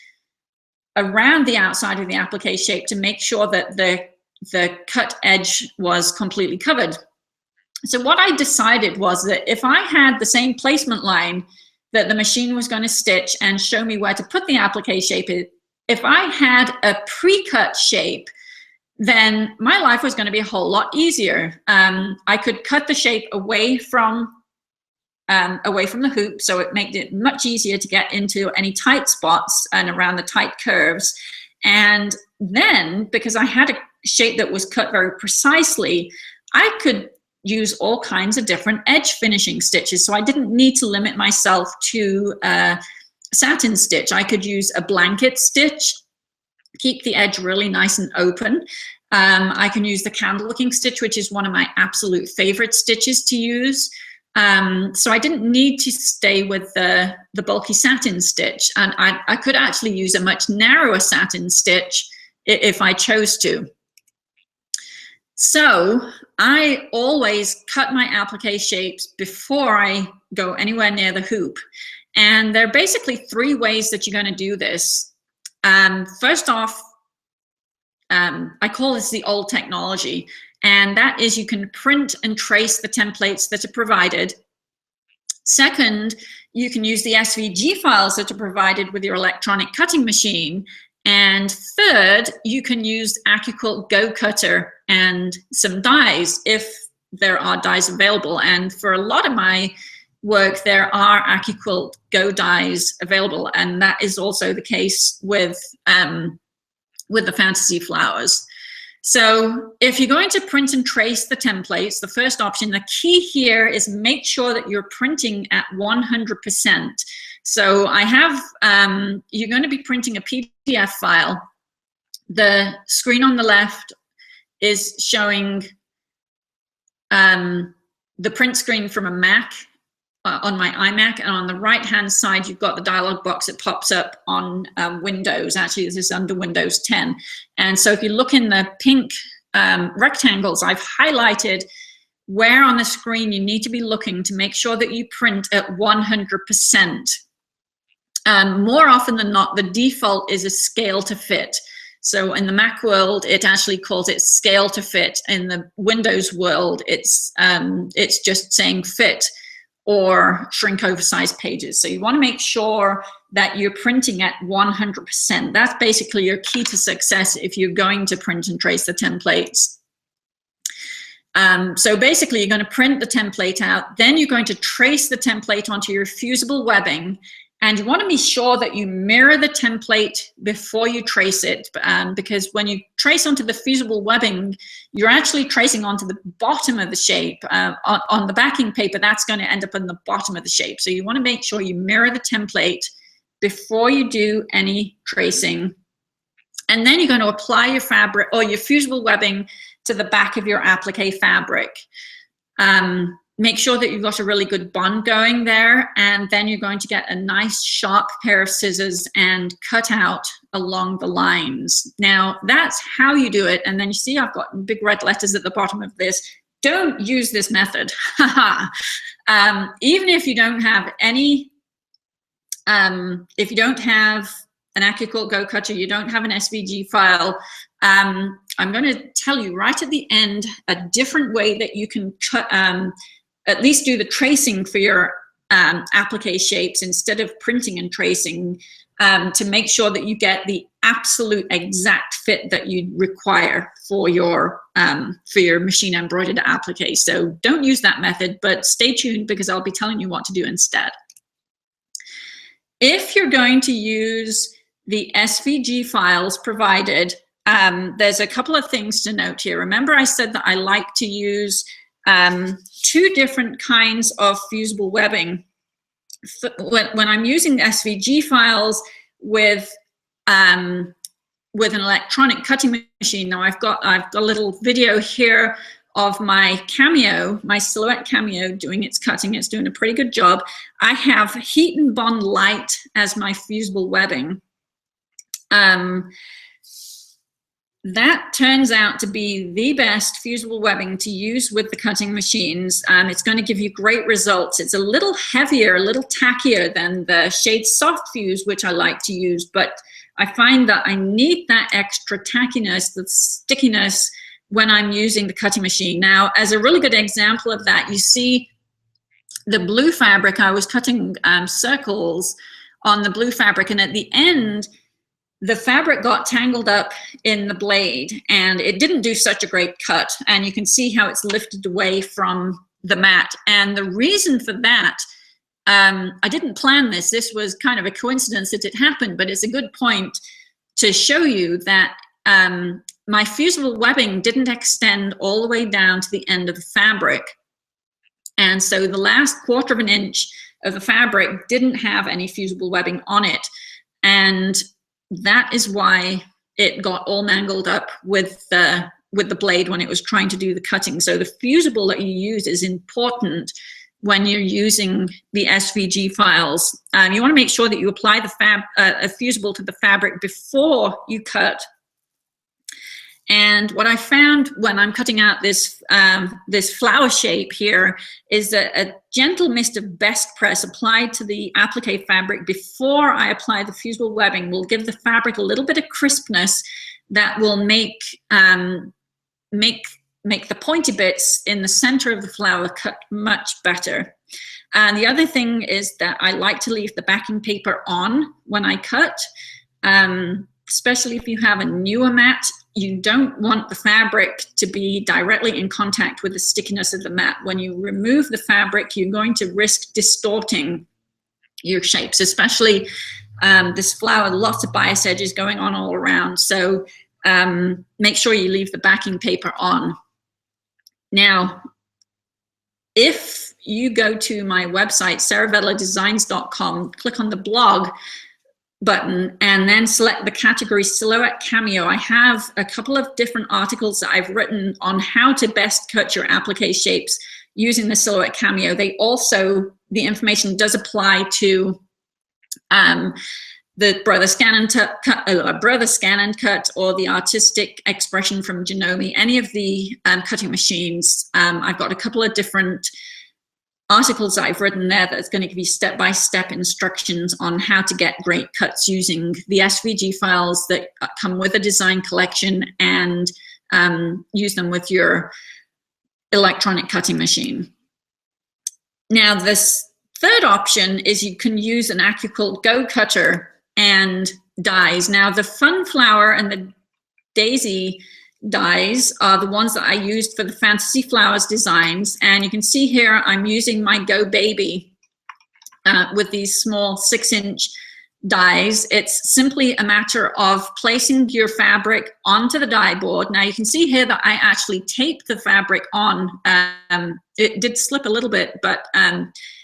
around the outside of the applique shape to make sure that the cut edge was completely covered. So what I decided was that if I had the same placement line that the machine was going to stitch and show me where to put the applique shape, if I had a pre-cut shape, then my life was going to be a whole lot easier. I could cut the shape away from the hoop, so it made it much easier to get into any tight spots and around the tight curves. And then, because I had a shape that was cut very precisely, I could use all kinds of different edge finishing stitches. So I didn't need to limit myself to a satin stitch. I could use a blanket stitch, keep the edge really nice and open. I can use the candle looking stitch, which is one of my absolute favorite stitches to use. So I didn't need to stay with the bulky satin stitch, and I could actually use a much narrower satin stitch if I chose to. So I always cut my applique shapes before I go anywhere near the hoop. And there are basically three ways that you're going to do this. First off, I call this the old technology, and that is you can print and trace the templates that are provided. Second, you can use the SVG files that are provided with your electronic cutting machine. And third, you can use AccuQuilt Go Cutter and some dies if there are dies available. And for a lot of my work, there are AccuQuilt Go dies available, and that is also the case with the fantasy flowers. So if you're going to print and trace the templates, the first option, the key here is make sure that you're printing at 100%. So I have, you're going to be printing a PDF file. The screen on the left is showing the print screen from a Mac, on my iMac, and on the right-hand side, you've got the dialog box that pops up on Windows. Actually, this is under Windows 10. And so if you look in the pink rectangles, I've highlighted where on the screen you need to be looking to make sure that you print at 100%. More often than not, the default is a scale to fit. So in the Mac world, it actually calls it scale to fit. In the Windows world, it's just saying fit or shrink oversized pages. So you want to make sure that you're printing at 100%. That's basically your key to success if you're going to print and trace the templates. So basically, you're going to print the template out, then you're going to trace the template onto your fusible webbing, and you want to be sure that you mirror the template before you trace it, because when you trace onto the fusible webbing, you're actually tracing onto the bottom of the shape. On the backing paper, that's going to end up in the bottom of the shape. So you want to make sure you mirror the template before you do any tracing. And then you're going to apply your fabric or your fusible webbing to the back of your applique fabric. Make sure that you've got a really good bond going there, and then you're going to get a nice sharp pair of scissors and cut out along the lines. Now, that's how you do it. And then you see I've got big red letters at the bottom of this. Don't use this method. Even if you don't have any, if you don't have an AccuQuilt Go Cutter, you don't have an SVG file, I'm going to tell you right at the end a different way that you can at least do the tracing for your applique shapes instead of printing and tracing, to make sure that you get the absolute exact fit that you require for your machine embroidered applique. So don't use that method, but stay tuned because I'll be telling you what to do instead. If you're going to use the SVG files provided, there's a couple of things to note here. Remember I said that I like to use two different kinds of fusible webbing. When I'm using SVG files with an electronic cutting machine, now I've got a little video here of my Cameo, my Silhouette Cameo doing its cutting. It's doing a pretty good job. I have Heat and Bond Light as my fusible webbing. That turns out to be the best fusible webbing to use with the cutting machines. It's going to give you great results. It's a little heavier, a little tackier than the Shade Soft Fuse, which I like to use, but I find that I need that extra tackiness, the stickiness when I'm using the cutting machine. Now, as a really good example of that, you see the blue fabric. I was cutting circles on the blue fabric, and at the end, the fabric got tangled up in the blade, and it didn't do such a great cut. And you can see how it's lifted away from the mat. And the reason for that, I didn't plan this. This was kind of a coincidence that it happened, but it's a good point to show you that my fusible webbing didn't extend all the way down to the end of the fabric. And so the last 1/4 inch of the fabric didn't have any fusible webbing on it. And that is why it got all mangled up with the blade when it was trying to do the cutting. So the fusible that you use is important when you're using the SVG files. You want to make sure that you apply the fusible to the fabric before you cut. And what I found when I'm cutting out this this flower shape here is that a gentle mist of best press applied to the applique fabric before I apply the fusible webbing will give the fabric a little bit of crispness that will make the pointy bits in the center of the flower cut much better. And the other thing is that I like to leave the backing paper on when I cut, especially if you have a newer mat. You don't want the fabric to be directly in contact with the stickiness of the mat. When you remove the fabric, you're going to risk distorting your shapes, especially this flower, lots of bias edges going on all around. So make sure you leave the backing paper on. Now, if you go to my website, saravelladesigns.com, click on the blog button and then select the category Silhouette Cameo, I have a couple of different articles that I've written on how to best cut your applique shapes using the Silhouette Cameo. They also, the information does apply to the Brother Scan and Cut or the Artistic Expression from Janome, any of the cutting machines. I've got a couple of different articles that I've written there that's going to give you step-by-step instructions on how to get great cuts using the SVG files that come with a design collection and use them with your electronic cutting machine. Now, this third option is you can use an AccuQuilt Go cutter and dies. Now, the Fun Flower and the Daisy dies are the ones that I used for the Fantasy Flowers designs, and you can see here I'm using my Go Baby with these small 6-inch dies. It's simply a matter of placing your fabric onto the die board. Now you can see here that I actually taped the fabric on. It did slip a little bit, but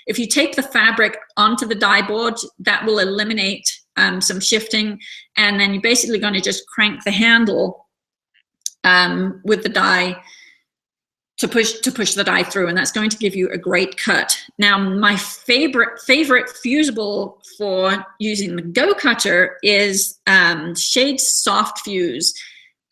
if you tape the fabric onto the die board, that will eliminate some shifting, and then you're basically going to just crank the handle with the die to push the die through, and that's going to give you a great cut. Now, my favorite fusible for using the Go cutter is Shade Soft Fuse.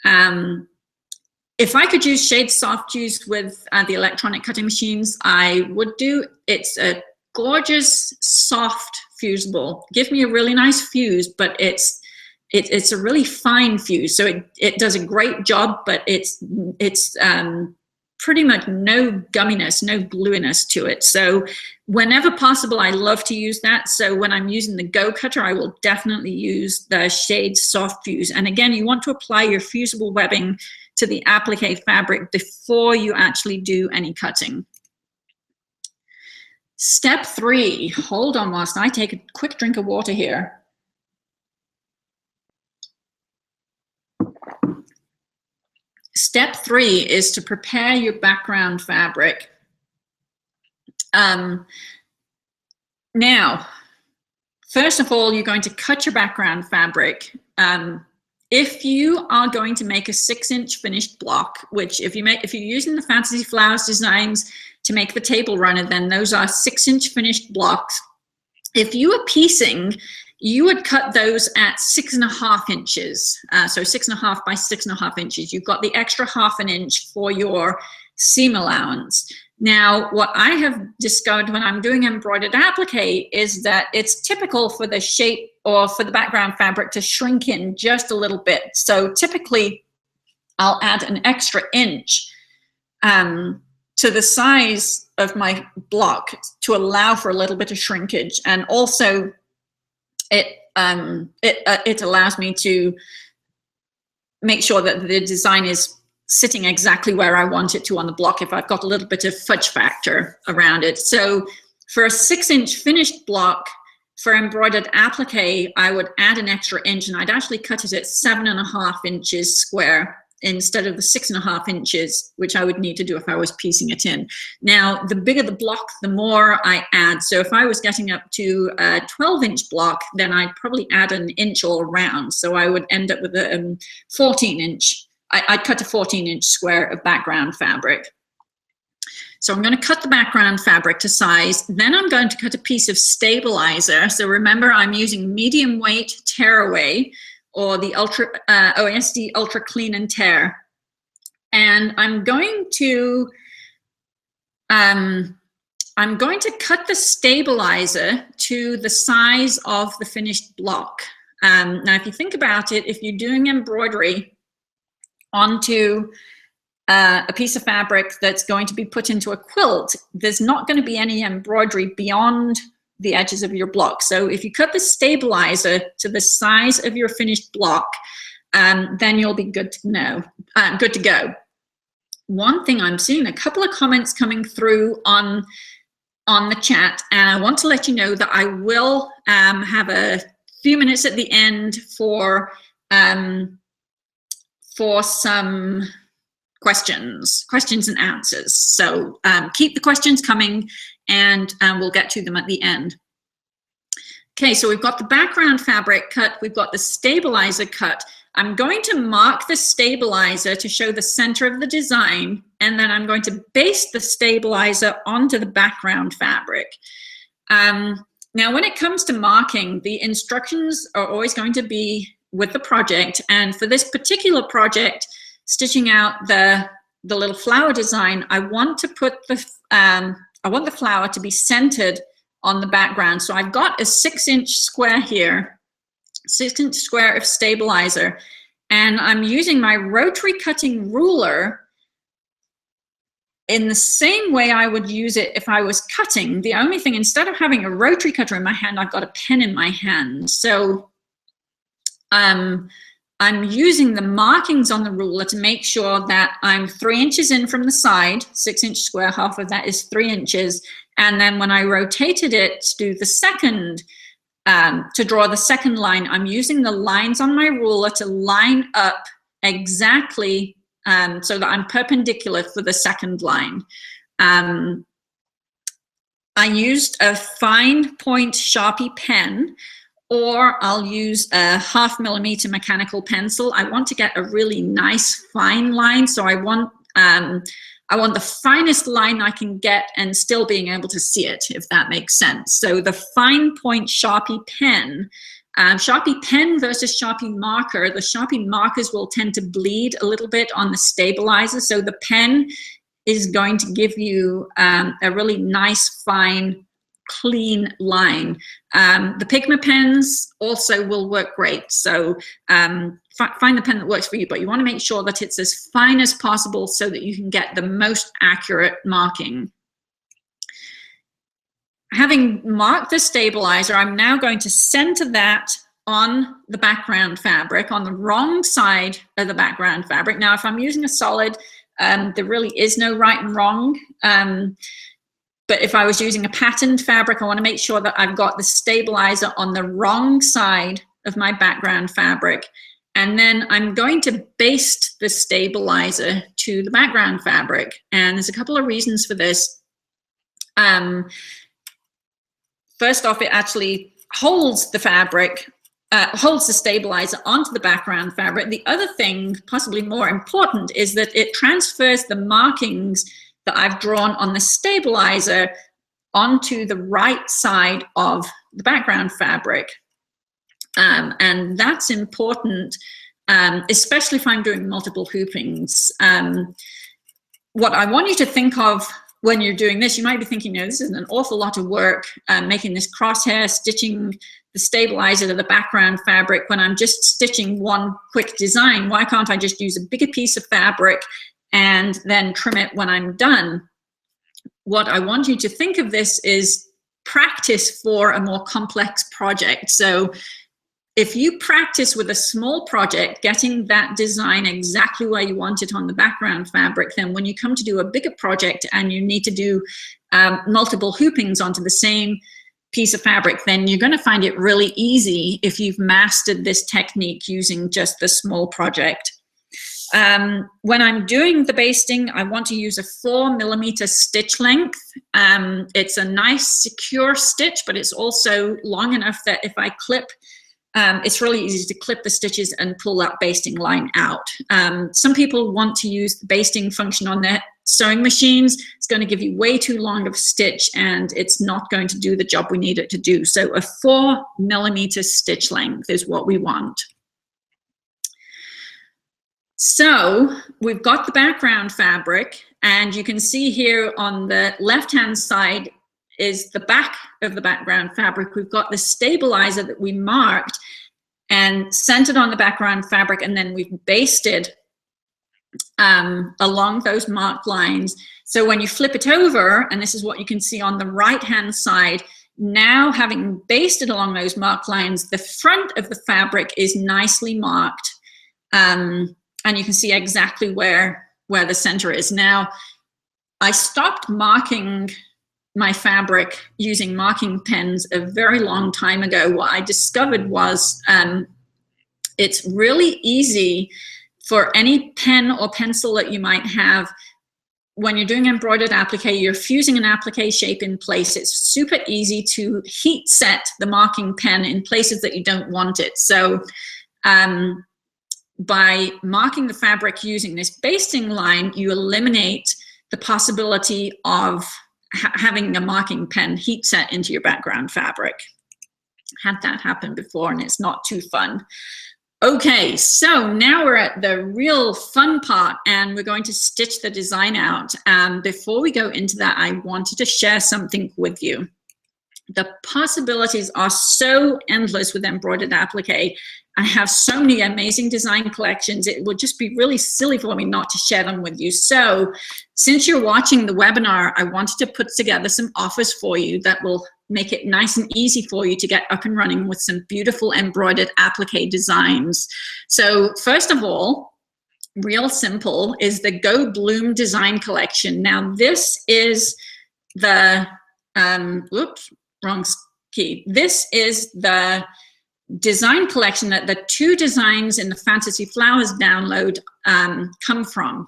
If I could use Shade Soft Fuse with the electronic cutting machines, I would do. It's a gorgeous, soft fusible. Give me a really nice fuse, but it's a really fine fuse, so it does a great job, but it's pretty much no gumminess, no gluiness to it. So whenever possible, I love to use that. So when I'm using the Go cutter, I will definitely use the Shade Soft Fuse. And again, you want to apply your fusible webbing to the applique fabric before you actually do any cutting. Step 3, hold on whilst I take a quick drink of water here. Step 3 is to prepare your background fabric. Now, first of all, you're going to cut your background fabric. If you are going to make a 6-inch finished block, which if you're using the Fantasy Flowers designs to make the table runner, then those are 6-inch finished blocks. If you are piecing, you would cut those at 6.5 inches. So 6.5 by 6.5 inches. You've got the extra 1/2 inch for your seam allowance. Now, what I have discovered when I'm doing embroidered applique is that it's typical for the shape or for the background fabric to shrink in just a little bit. So typically, I'll add an extra inch to the size of my block to allow for a little bit of shrinkage, and also it allows me to make sure that the design is sitting exactly where I want it to on the block if I've got a little bit of fudge factor around it. So for a 6-inch finished block for embroidered applique, I would add an extra inch, and I'd actually cut it at 7.5 inches square instead of the 6.5 inches, which I would need to do if I was piecing it in. Now, the bigger the block, the more I add. So if I was getting up to a 12-inch block, then I'd probably add an inch all around. So I would end up with a 14-inch. I'd cut a 14-inch square of background fabric. So I'm going to cut the background fabric to size. Then I'm going to cut a piece of stabilizer. So remember, I'm using medium weight tearaway, or the OSD Ultra Clean and Tear. And I'm going to cut the stabilizer to the size of the finished block. Now, if you think about it, if you're doing embroidery onto a piece of fabric that's going to be put into a quilt, there's not going to be any embroidery beyond the edges of your block. So if you cut the stabilizer to the size of your finished block, then you'll be good to go. One thing, I'm seeing a couple of comments coming through on the chat, and I want to let you know that I will have a few minutes at the end for some questions and answers. So keep the questions coming, and we'll get to them at the end. Okay, so we've got the background fabric cut, we've got the stabilizer cut. I'm going to mark the stabilizer to show the center of the design, and then I'm going to base the stabilizer onto the background fabric. Now, when it comes to marking, the instructions are always going to be with the project, and for this particular project, stitching out the little flower design, I want to put I want the flower to be centered on the background. So I've got a 6-inch square here, 6-inch square of stabilizer, and I'm using my rotary cutting ruler in the same way I would use it if I was cutting. The only thing, instead of having a rotary cutter in my hand, I've got a pen in my hand. So I'm using the markings on the ruler to make sure that I'm 3 inches in from the side, 6-inch square, half of that is 3 inches. And then when I rotated it to do the second, to draw the second line, I'm using the lines on my ruler to line up exactly so that I'm perpendicular for the second line. I used a fine point Sharpie pen, or I'll use a 0.5 millimeter mechanical pencil. I want to get a really nice fine line, so I want the finest line I can get and still being able to see it, if that makes sense. So the fine point Sharpie pen, Sharpie pen versus Sharpie marker, the Sharpie markers will tend to bleed a little bit on the stabilizer, so the pen is going to give you a really nice, fine, clean line. The Pigma pens also will work great, so find the pen that works for you, but you want to make sure that it's as fine as possible so that you can get the most accurate marking. Having marked the stabilizer, I'm now going to center that on the background fabric, on the wrong side of the background fabric. Now, if I'm using a solid, there really is no right and wrong. But if I was using a patterned fabric, I want to make sure that I've got the stabilizer on the wrong side of my background fabric. And then I'm going to baste the stabilizer to the background fabric. And there's a couple of reasons for this. First off, it actually holds the fabric, holds the stabilizer onto the background fabric. The other thing, possibly more important, is that it transfers the markings that I've drawn on the stabilizer onto the right side of the background fabric. And that's important, especially if I'm doing multiple hoopings. What I want you to think of when you're doing this, you might be thinking, this is an awful lot of work, making this crosshair, stitching the stabilizer to the background fabric when I'm just stitching one quick design. Why can't I just use a bigger piece of fabric and then trim it when I'm done? What I want you to think of this is practice for a more complex project. So if you practice with a small project, getting that design exactly where you want it on the background fabric, then when you come to do a bigger project and you need to do multiple hoopings onto the same piece of fabric, then you're going to find it really easy if you've mastered this technique using just the small project. When I'm doing the basting, I want to use a 4mm stitch length. It's a nice secure stitch, but it's also long enough that if I clip, it's really easy to clip the stitches and pull that basting line out. Some people want to use the basting function on their sewing machines. It's going to give you way too long of stitch and it's not going to do the job we need it to do. So a 4mm stitch length is what we want. So we've got the background fabric, and you can see here on the left-hand side is the back of the background fabric. We've got the stabilizer that we marked and centered on the background fabric, and then we've basted along those marked lines. So when you flip it over, and this is what you can see on the right-hand side, now having basted along those marked lines, the front of the fabric is nicely marked. And you can see exactly where the center is. Now, I stopped marking my fabric using marking pens a very long time ago. What I discovered was it's really easy for any pen or pencil that you might have. When you're doing embroidered applique, you're fusing an applique shape in place. It's super easy to heat set the marking pen in places that you don't want it. So by marking the fabric using this basting line, you eliminate the possibility of having a marking pen heat set into your background fabric. Had that happen before and it's not too fun. Okay, so now we're at the real fun part and we're going to stitch the design out. Before we go into that, I wanted to share something with you. The possibilities are so endless with embroidered applique. I have so many amazing design collections. It would just be really silly for me not to share them with you. So since you're watching the webinar, I wanted to put together some offers for you that will make it nice and easy for you to get up and running with some beautiful embroidered applique designs. So first of all, real simple, is the Go Bloom design collection. Now this is the, oops, wrong key. This is the design collection that the 2 designs in the Fantasy Flowers download come from.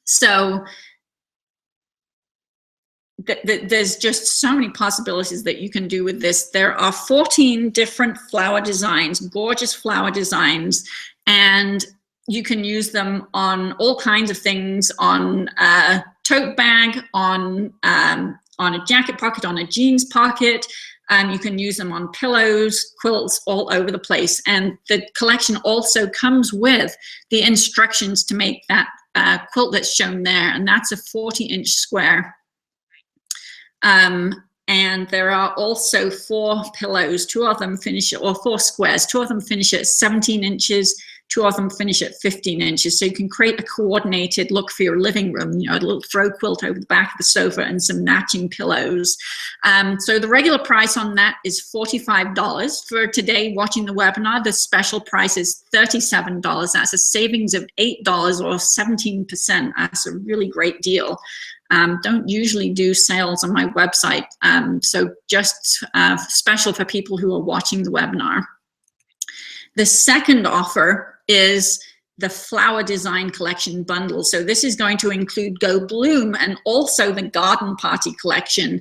So there's just so many possibilities that you can do with this. There are 14 different flower designs, gorgeous flower designs, and you can use them on all kinds of things, on a tote bag, on a jacket pocket, on a jeans pocket. You can use them on pillows, quilts, all over the place. And the collection also comes with the instructions to make that quilt that's shown there, and that's a 40-inch square. And there are also 4 pillows, 2 of them finish, or 4 squares, 2 of them finish at 17 inches, 2 of them finish at 15 inches. So you can create a coordinated look for your living room, you know, a little throw quilt over the back of the sofa and some matching pillows. So the regular price on that is $45. For today, watching the webinar, the special price is $37. That's a savings of $8 or 17%. That's a really great deal. Don't usually do sales on my website, so just special for people who are watching the webinar. The second offer is the Flower Design Collection bundle. So this is going to include Go Bloom and also the Garden Party collection.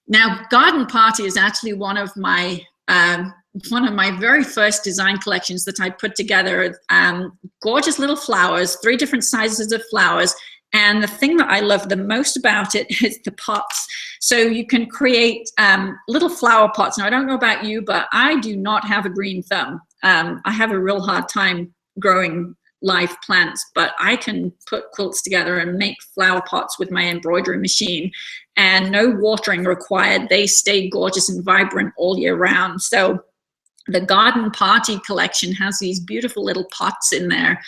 Now, Garden Party is actually one of my very first design collections that I put together. Gorgeous little flowers, 3 different sizes of flowers. And the thing that I love the most about it is the pots. So you can create little flower pots. Now, I don't know about you, but I do not have a green thumb. I have a real hard time growing live plants, but I can put quilts together and make flower pots with my embroidery machine, and no watering required. They stay gorgeous and vibrant all year round. So the Garden Party collection has these beautiful little pots in there.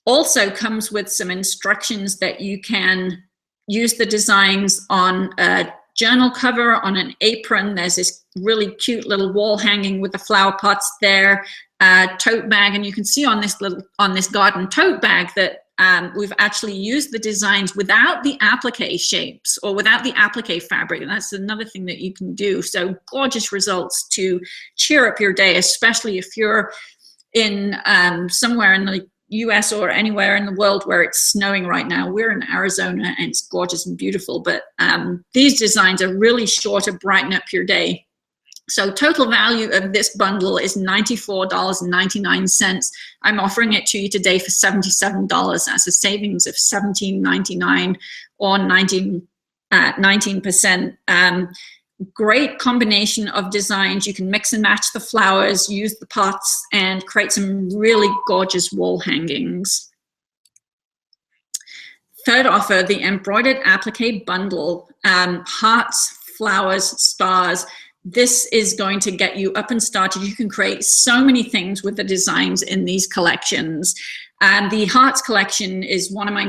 Also comes with some instructions that you can use the designs on a journal cover, on an apron. There's this really cute little wall hanging with the flower pots there, tote bag, and you can see on this garden tote bag that we've actually used the designs without the applique shapes or without the applique fabric, and that's another thing that you can do. So gorgeous results to cheer up your day, especially if you're in somewhere in the US or anywhere in the world where it's snowing right now. We're in Arizona and it's gorgeous and beautiful, but these designs are really sure to brighten up your day. So total value of this bundle is $94.99. I'm offering it to you today for $77. That's a savings of $17.99 or 19%. Great combination of designs. You can mix and match the flowers, use the pots, and create some really gorgeous wall hangings. Third offer, the Embroidered Applique bundle. Hearts, flowers, stars. This is going to get you up and started. You can create so many things with the designs in these collections. The Hearts collection is one of my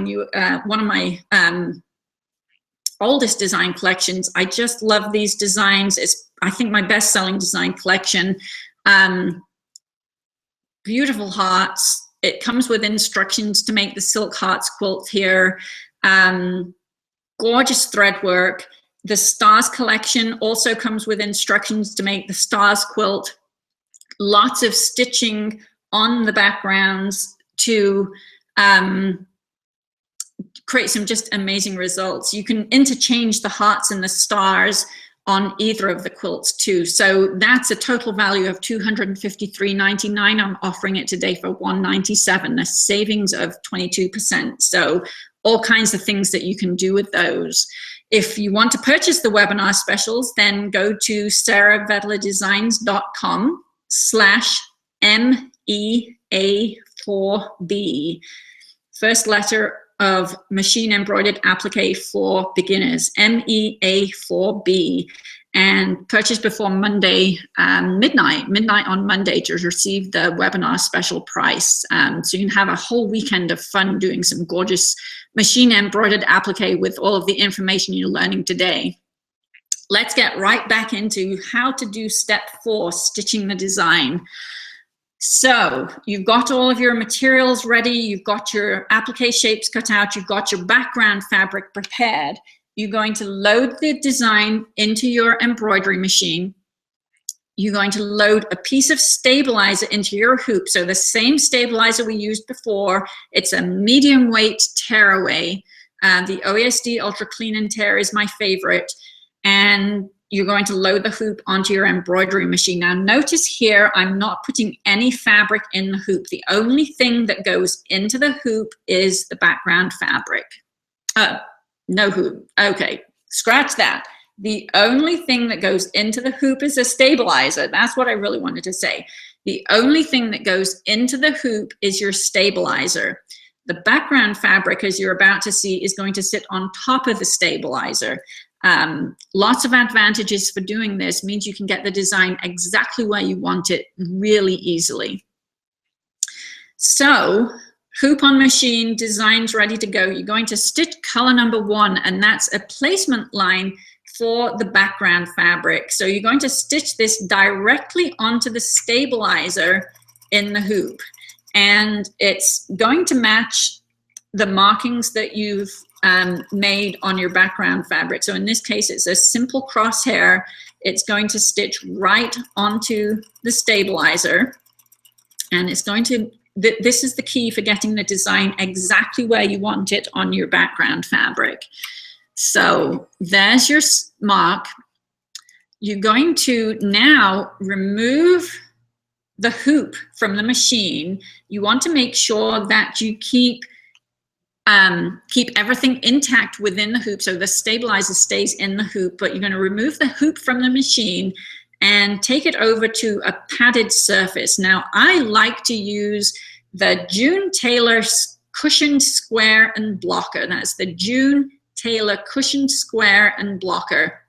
oldest design collections. I just love these designs. It's, I think, my best-selling design collection. Beautiful hearts. It comes with instructions to make the silk hearts quilt here. Gorgeous thread work. The Stars collection also comes with instructions to make the Stars quilt. Lots of stitching on the backgrounds to create some just amazing results. You can interchange the hearts and the stars on either of the quilts too. So that's a total value of $253.99. I'm offering it today for $197, a savings of 22%. So all kinds of things that you can do with those. If you want to purchase the webinar specials, then go to sarahveteladesigns.com/MEA4B. First letter of Machine Embroidered Applique for Beginners, MEA4B, and purchase before Monday, midnight on Monday, to receive the webinar special price. So you can have a whole weekend of fun doing some gorgeous machine embroidered applique with all of the information you're learning today. Let's get right back into how to do step 4, stitching the design. So you've got all of your materials ready, you've got your applique shapes cut out, you've got your background fabric prepared. You're going to load the design into your embroidery machine. You're going to load a piece of stabilizer into your hoop. So the same stabilizer we used before. It's a medium weight tearaway. The OESD Ultra Clean and Tear is my favorite. And you're going to load the hoop onto your embroidery machine. Now notice here, I'm not putting any fabric in the hoop. The only thing that goes into the hoop is the background fabric. No hoop. Okay, scratch that. The only thing that goes into the hoop is a stabilizer. That's what I really wanted to say. The only thing that goes into the hoop is your stabilizer. The background fabric, as you're about to see, is going to sit on top of the stabilizer. Lots of advantages for doing this. Means you can get the design exactly where you want it really easily. So, hoop on machine, designs ready to go. You're going to stitch color number 1, and that's a placement line for the background fabric. So you're going to stitch this directly onto the stabilizer in the hoop, and it's going to match the markings that you've made on your background fabric. So in this case, it's a simple crosshair. it's going to stitch right onto the stabilizer, and it's going to, this is the key for getting the design exactly where you want it on your background fabric. So there's your mark. You're going to now remove the hoop from the machine. You want to make sure that you keep everything intact within the hoop, so the stabilizer stays in the hoop, but you're going to remove the hoop from the machine and take it over to a padded surface. Now, I like to use the June Taylor Cushioned Square and Blocker. That's the June Taylor Cushioned Square and Blocker.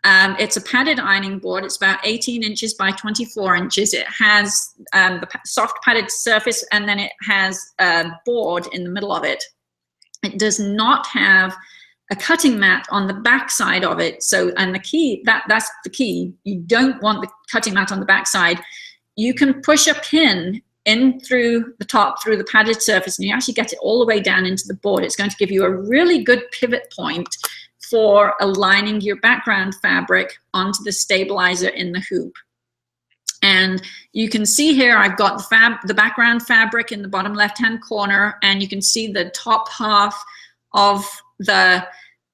It's a padded ironing board. It's about 18 inches by 24 inches. It has the soft padded surface, and then it has a board in the middle of it. It does not have a cutting mat on the back side of it. So, and the key, that's the key. You don't want the cutting mat on the back side. You can push a pin in through the top, through the padded surface, and you actually get it all the way down into the board. It's going to give you a really good pivot point for aligning your background fabric onto the stabilizer in the hoop. And you can see here, I've got the background fabric in the bottom left-hand corner, and you can see the top half of the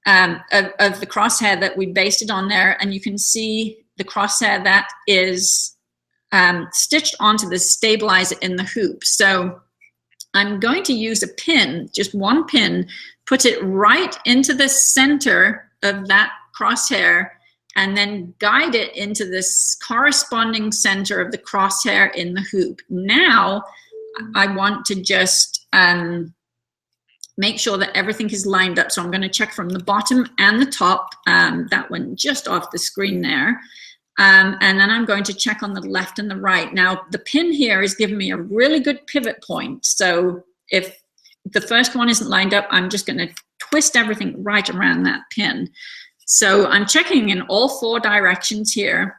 crosshair that we basted on there, and you can see the crosshair that is stitched onto the stabilizer in the hoop. So I'm going to use a pin, just one pin, put it right into the center of that crosshair, and then guide it into this corresponding center of the crosshair in the hoop. Now, I want to just make sure that everything is lined up. So I'm going to check from the bottom and the top. That went just off the screen there. And then I'm going to check on the left and the right. Now, the pin here is giving me a really good pivot point. So if the first one isn't lined up, I'm just going to twist everything right around that pin. So I'm checking in all four directions here.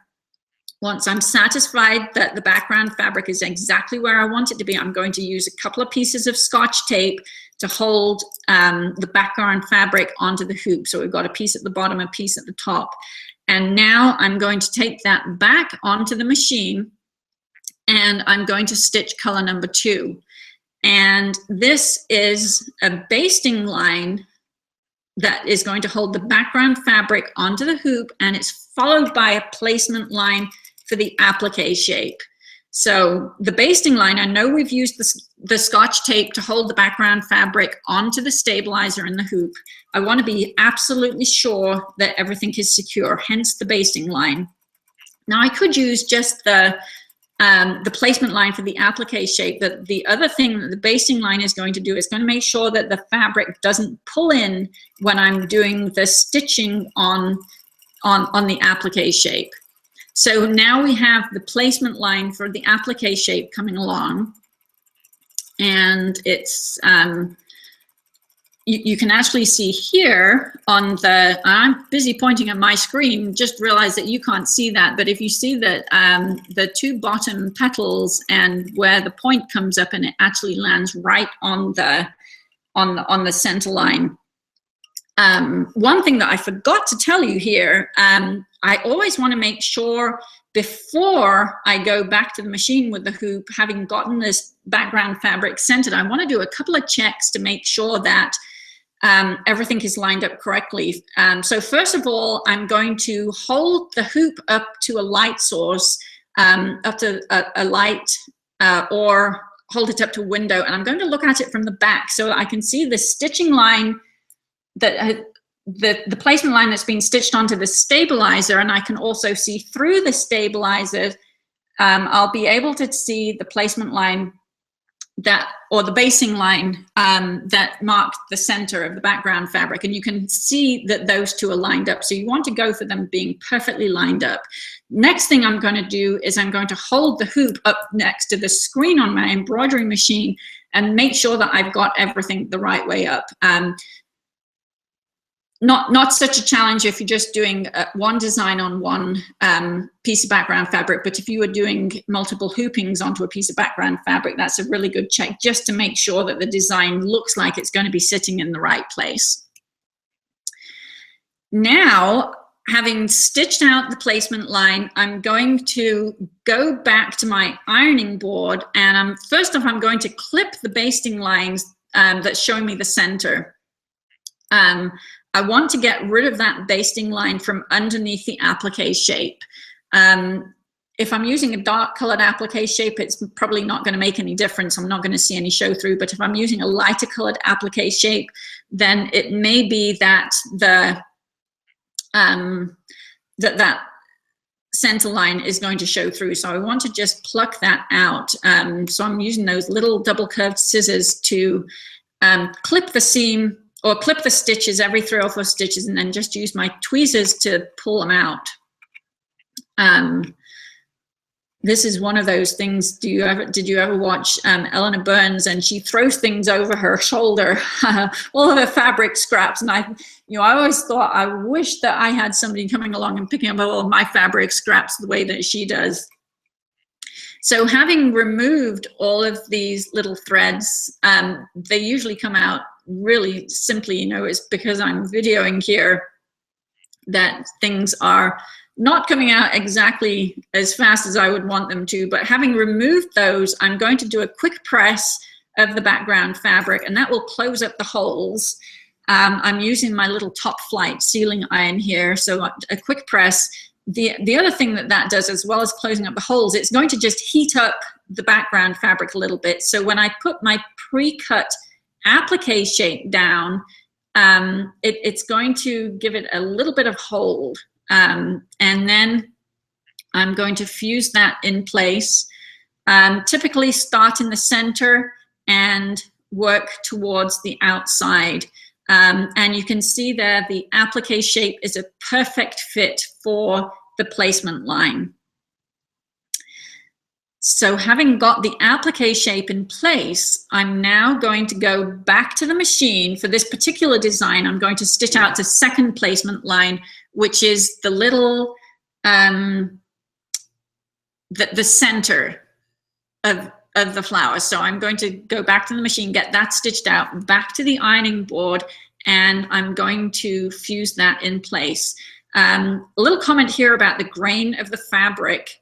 Once I'm satisfied that the background fabric is exactly where I want it to be, I'm going to use a couple of pieces of Scotch tape to hold the background fabric onto the hoop. So we've got a piece at the bottom, a piece at the top. And now I'm going to take that back onto the machine, and I'm going to stitch color number 2. And this is a basting line that is going to hold the background fabric onto the hoop, and it's followed by a placement line for the applique shape. So the basting line, I know we've used the Scotch tape to hold the background fabric onto the stabilizer in the hoop. I want to be absolutely sure that everything is secure, hence the basting line. Now I could use just the placement line for the applique shape, but the other thing that the basting line is going to do is going to make sure that the fabric doesn't pull in when I'm doing the stitching on the applique shape. So now we have the placement line for the applique shape coming along, and it's you can actually see here on the, I'm busy pointing at my screen, just realize that you can't see that, but if you see that the 2 bottom petals and where the point comes up and it actually lands right on the center line. One thing that I forgot to tell you here, I always want to make sure before I go back to the machine with the hoop, having gotten this background fabric centered, I want to do a couple of checks to make sure that everything is lined up correctly. So first of all, I'm going to hold the hoop up to a light source, up to a light, or hold it up to a window, and I'm going to look at it from the back so I can see the stitching line, that the placement line that's been stitched onto the stabilizer, and I can also see through the stabilizer. I'll be able to see the placement line that, or the basing line that marked the center of the background fabric, and you can see that those 2 are lined up. So you want to go for them being perfectly lined up. Next thing I'm going to do is I'm going to hold the hoop up next to the screen on my embroidery machine and make sure that I've got everything the right way up. Not such a challenge if you're just doing one design on one piece of background fabric, but if you were doing multiple hoopings onto a piece of background fabric, that's a really good check just to make sure that the design looks like it's going to be sitting in the right place. Now, having stitched out the placement line, I'm going to go back to my ironing board, and first off, I'm going to clip the basting lines that's showing me the center. I want to get rid of that basting line from underneath the applique shape. If I'm using a dark colored applique shape, it's probably not going to make any difference. I'm not going to see any show through. But if I'm using a lighter colored applique shape, then it may be that that center line is going to show through. So I want to just pluck that out. So I'm using those little double curved scissors to clip the seam, or clip the stitches every 3 or 4 stitches, and then just use my tweezers to pull them out. This is one of those things. Did you ever watch Eleanor Burns, and she throws things over her shoulder, all of her fabric scraps? And I always thought, I wish that I had somebody coming along and picking up all of my fabric scraps the way that she does. So having removed all of these little threads, they usually come out really simply. It's because I'm videoing here that things are not coming out exactly as fast as I would want them to. But having removed those, I'm going to do a quick press of the background fabric, and that will close up the holes. I'm using my little Top Flight sealing iron here, so a quick press. The other thing that does, as well as closing up the holes, it's going to just heat up the background fabric a little bit. So when I put my pre-cut applique shape down, it's going to give it a little bit of hold. And then I'm going to fuse that in place. Typically start in the center and work towards the outside. And you can see there the applique shape is a perfect fit for the placement line. So having got the applique shape in place, I'm now going to go back to the machine. For this particular design, I'm going to stitch out the second placement line, which is the little, the center of the flower. So I'm going to go back to the machine, get that stitched out, back to the ironing board, and I'm going to fuse that in place. A little comment here about the grain of the fabric.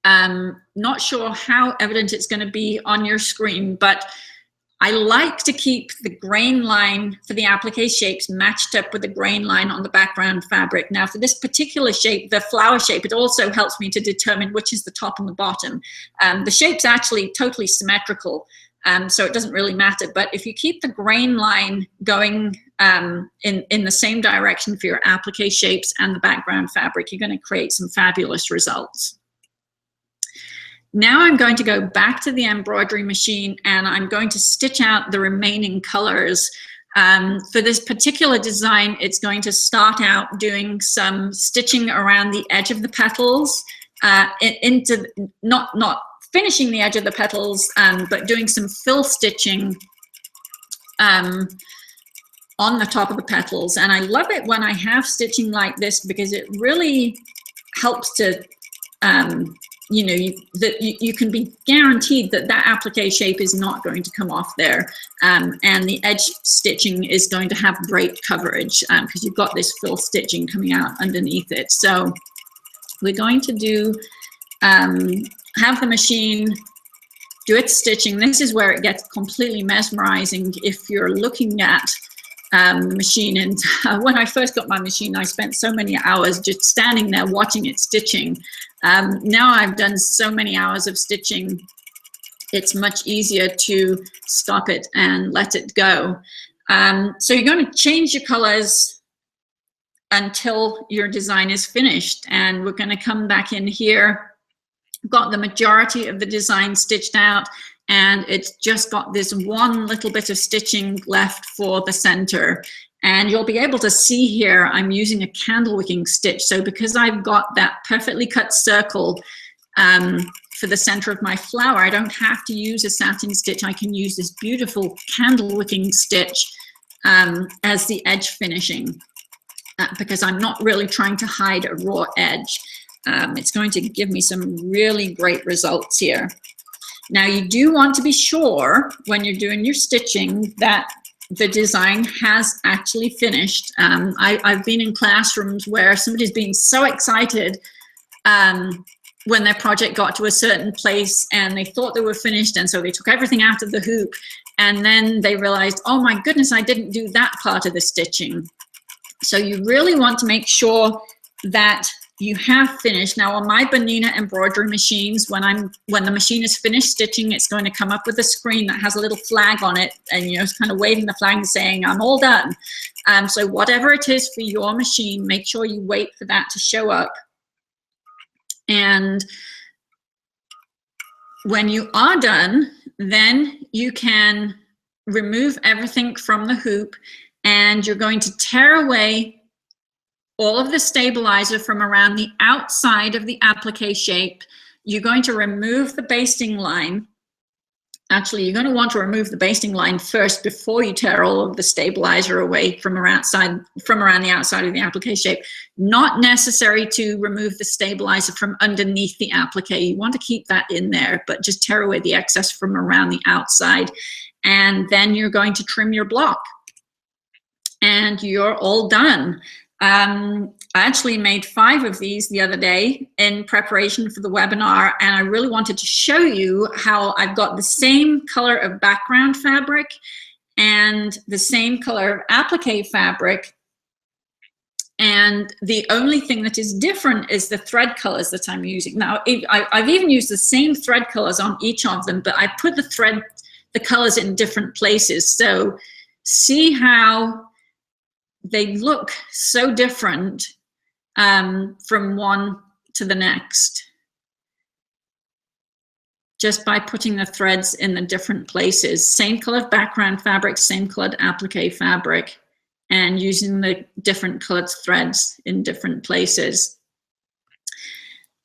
Not sure how evident it's going to be on your screen, but I like to keep the grain line for the applique shapes matched up with the grain line on the background fabric. Now for this particular shape, the flower shape, it also helps me to determine which is the top and the bottom. The shape's actually totally symmetrical, so it doesn't really matter. But if you keep the grain line going in the same direction for your applique shapes and the background fabric, you're going to create some fabulous results. Now I'm going to go back to the embroidery machine, and I'm going to stitch out the remaining colors. For this particular design, it's going to start out doing some stitching around the edge of the petals, not finishing the edge of the petals, but doing some fill stitching on the top of the petals. And I love it when I have stitching like this, because it really helps to you can be guaranteed that that applique shape is not going to come off there, and the edge stitching is going to have great coverage because you've got this fill stitching coming out underneath it. So we're going to do have the machine do its stitching. This is where it gets completely mesmerizing if you're looking at machine. And when I first got my machine, I spent so many hours just standing there watching it stitching. Now I've done so many hours of stitching, it's much easier to stop it and let it go. So you're going to change your colors until your design is finished, and we're going to come back in here. Got the majority of the design stitched out, and it's just got this one little bit of stitching left for the center. And you'll be able to see here, I'm using a candle wicking stitch. So because I've got that perfectly cut circle for the center of my flower, I don't have to use a satin stitch. I can use this beautiful candle wicking stitch as the edge finishing, because I'm not really trying to hide a raw edge. It's going to give me some really great results here. Now you do want to be sure when you're doing your stitching that the design has actually finished. I've been in classrooms where somebody's been so excited when their project got to a certain place and they thought they were finished, and so they took everything out of the hoop, and then they realized, oh my goodness, I didn't do that part of the stitching. So you really want to make sure that you have finished. Now on my Bernina embroidery machines, when the machine is finished stitching, it's going to come up with a screen that has a little flag on it, and it's kind of waving the flag and saying, I'm all done. So whatever it is for your machine, make sure you wait for that to show up. And when you are done, then you can remove everything from the hoop, and you're going to tear away all of the stabilizer from around the outside of the applique shape. You're going to remove the basting line. Actually, you're going to want to remove the basting line first before you tear all of the stabilizer away from around the outside of the applique shape. Not necessary to remove the stabilizer from underneath the applique. You want to keep that in there, but just tear away the excess from around the outside. And then you're going to trim your block. And you're all done. I actually made 5 of these the other day in preparation for the webinar, and I really wanted to show you how I've got the same color of background fabric and the same color of applique fabric, and the only thing that is different is the thread colors that I'm using. Now, I've even used the same thread colors on each of them, but I put the colors in different places. So see how they look so different from one to the next, just by putting the threads in the different places. Same colored background fabric, same colored applique fabric, and using the different colored threads in different places.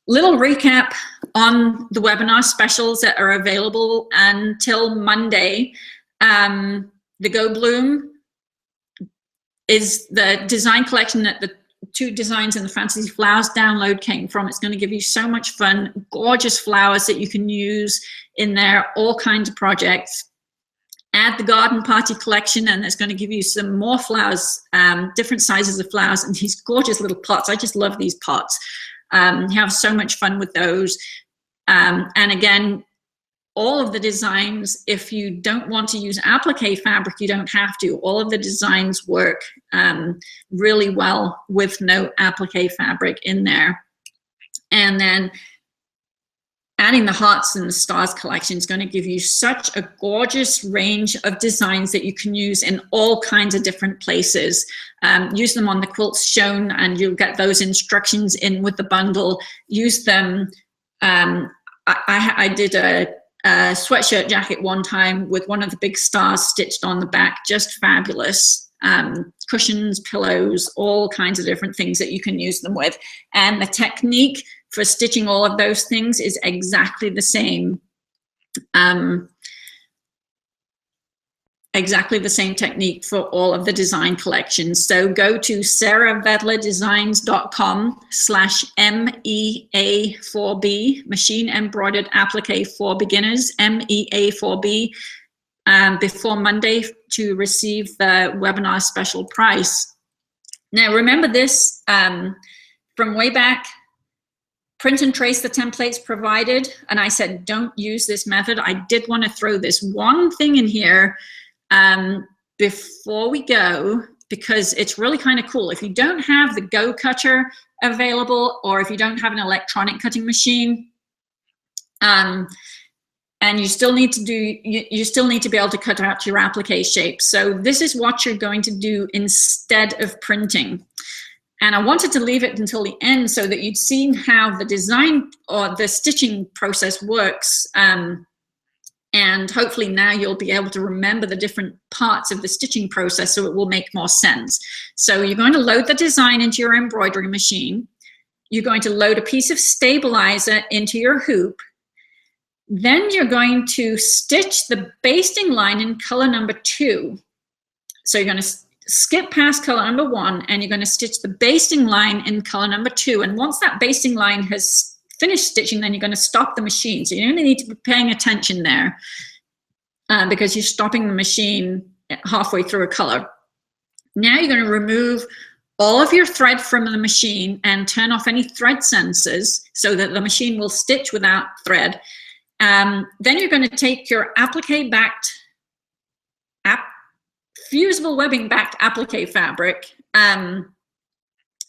Little recap on the webinar specials that are available until Monday. The Go Bloom is the design collection that the 2 designs in the Fantasy Flowers download came from. It's going to give you so much fun, gorgeous flowers that you can use in there, all kinds of projects. Add the Garden Party collection, and it's going to give you some more flowers, different sizes of flowers, and these gorgeous little pots. I just love these pots. You have so much fun with those. And again, all of the designs, if you don't want to use applique fabric, you don't have to. All of the designs work really well with no applique fabric in there. And then adding the Hearts and the Stars collection is going to give you such a gorgeous range of designs that you can use in all kinds of different places. Use them on the quilts shown, and you'll get those instructions in with the bundle. Use them. I did a sweatshirt jacket one time with one of the big stars stitched on the back, just fabulous. Cushions, pillows, all kinds of different things that you can use them with. And the technique for stitching all of those things is exactly the same. Exactly the same technique for all of the design collections. So go to sarahvedlerdesigns.com/MEA4B, Machine Embroidered Applique for Beginners, MEA4B, before Monday to receive the webinar special price. Now remember this, from way back, print and trace the templates provided, and I said don't use this method. I did want to throw this one thing in here before we go, because it's really kind of cool. If you don't have the Go Cutter available, or if you don't have an electronic cutting machine, and you still need to be able to cut out your applique shape. So this is what you're going to do instead of printing. And I wanted to leave it until the end so that you'd seen how the design or the stitching process works. And hopefully now you'll be able to remember the different parts of the stitching process, so it will make more sense. So you're going to load the design into your embroidery machine. You're going to load a piece of stabilizer into your hoop. Then you're going to stitch the basting line in color number 2. So you're going to skip past color number 1, and you're going to stitch the basting line in color number 2. And once that basting line has finished stitching, then you're going to stop the machine. So you only need to be paying attention there, because you're stopping the machine halfway through a color. Now you're going to remove all of your thread from the machine and turn off any thread sensors so that the machine will stitch without thread. Then you're going to take your applique backed, fusible webbing backed applique fabric, and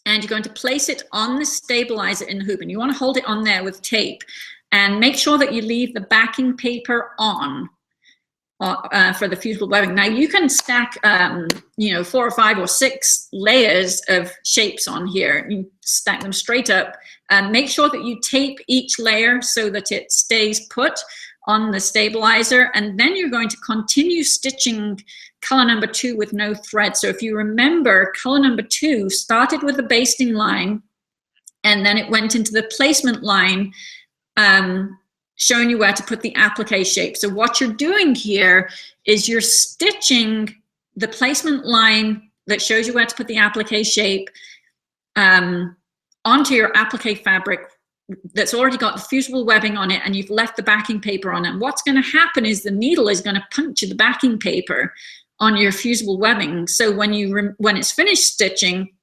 you're going to place it on the stabilizer in the hoop, and you want to hold it on there with tape, and make sure that you leave the backing paper on for the fusible webbing. Now you can stack, you know, 4 or 5 or 6 layers of shapes on here. You stack them straight up, and make sure that you tape each layer so that it stays put on the stabilizer. And then you're going to continue stitching color number 2 with no thread. So if you remember, color number 2 started with the basting line, and then it went into the placement line, showing you where to put the applique shape. So what you're doing here is you're stitching the placement line that shows you where to put the applique shape onto your applique fabric that's already got the fusible webbing on it, and you've left the backing paper on it. And what's going to happen is the needle is going to puncture the backing paper on your fusible webbing. So when it's finished stitching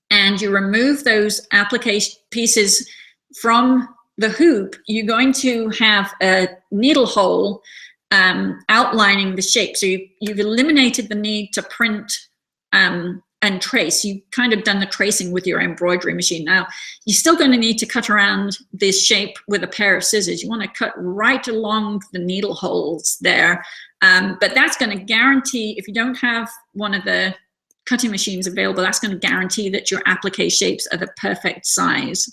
and you remove those applique pieces from the hoop, you're going to have a needle hole outlining the shape. So you've eliminated the need to print and trace. You've kind of done the tracing with your embroidery machine. Now, you're still going to need to cut around this shape with a pair of scissors. You want to cut right along the needle holes there. But that's going to guarantee, if you don't have one of the cutting machines available, that's going to guarantee that your applique shapes are the perfect size.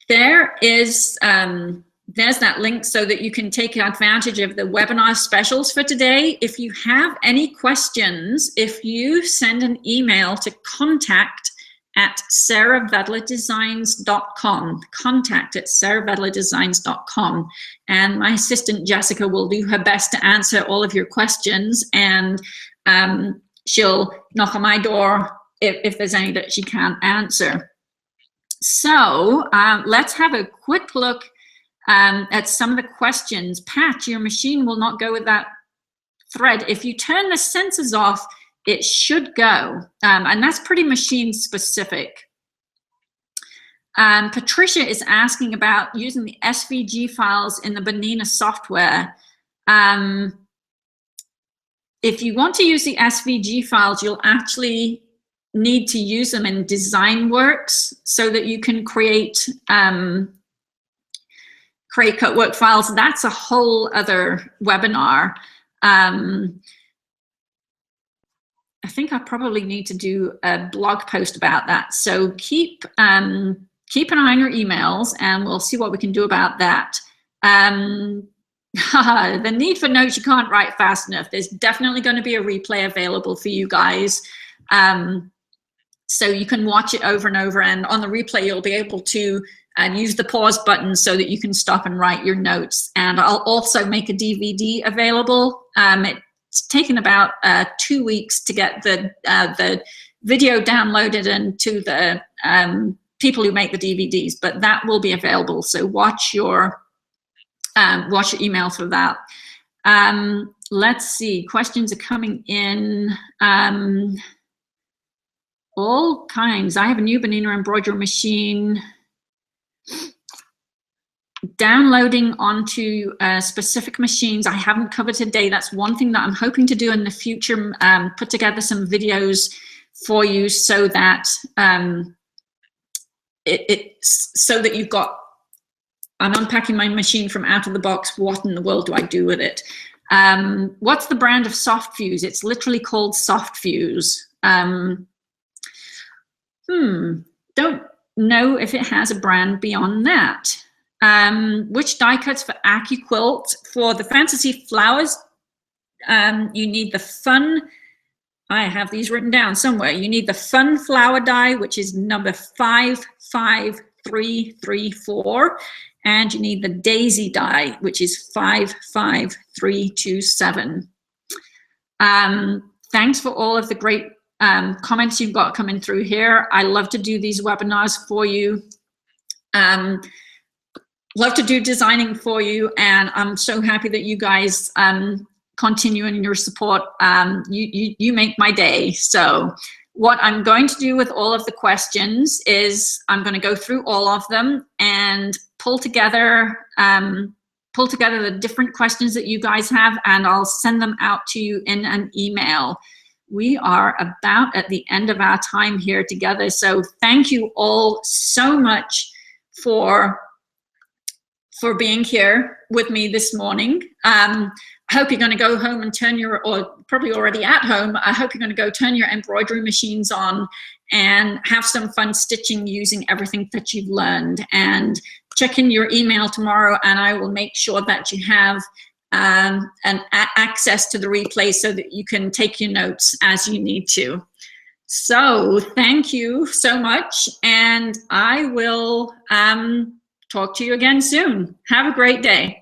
There is, there's that link so that you can take advantage of the webinar specials for today. If you have any questions, if you send an email to contact@sarahvedlerdesigns.com, contact@sarahvedlerdesigns.com, and my assistant Jessica will do her best to answer all of your questions, and she'll knock on my door if there's any that she can't answer. So let's have a quick look at some of the questions. Pat, your machine will not go with that thread. If you turn the sensors off, it should go. And that's pretty machine specific. Patricia is asking about using the SVG files in the Bonina software. If you want to use the SVG files, you'll actually need to use them in DesignWorks so that you can create cutwork files. That's a whole other webinar. I think I probably need to do a blog post about that. So keep an eye on your emails, and we'll see what we can do about that. The need for notes you can't write fast enough. There's definitely going to be a replay available for you guys. So you can watch it over and over, and on the replay you'll be able to use the pause button so that you can stop and write your notes. And I'll also make a DVD available. It's taken about 2 weeks to get the video downloaded and to the people who make the DVDs, but that will be available. So watch your email for that. Let's see, questions are coming in. All kinds. I have a new Bonina embroidery machine. Downloading onto specific machines I haven't covered today. That's one thing that I'm hoping to do in the future. Put together some videos for you so that so that you've got. I'm unpacking my machine from out of the box. What in the world do I do with it? What's the brand of soft fuse? It's literally called soft fuse. Don't know if it has a brand beyond that. Which die cuts for AccuQuilt? For the fantasy flowers, you need the fun. I have these written down somewhere. You need the fun flower die, which is number 55334, and you need the daisy die, which is 55327. Thanks for all of the great comments you've got coming through here. I love to do these webinars for you. love to do designing for you, and I'm so happy that you guys continue in your support. You make my day. So what I'm going to do with all of the questions is I'm going to go through all of them and pull together the different questions that you guys have, and I'll send them out to you in an email. We are about at the end of our time here together. So thank you all so much for being here with me this morning. I hope you're going to go home and turn your, or probably already at home, I hope you're going to go turn your embroidery machines on and have some fun stitching using everything that you've learned. And check in your email tomorrow, and I will make sure that you have access to the replay so that you can take your notes as you need to. So thank you so much, and I will talk to you again soon. Have a great day.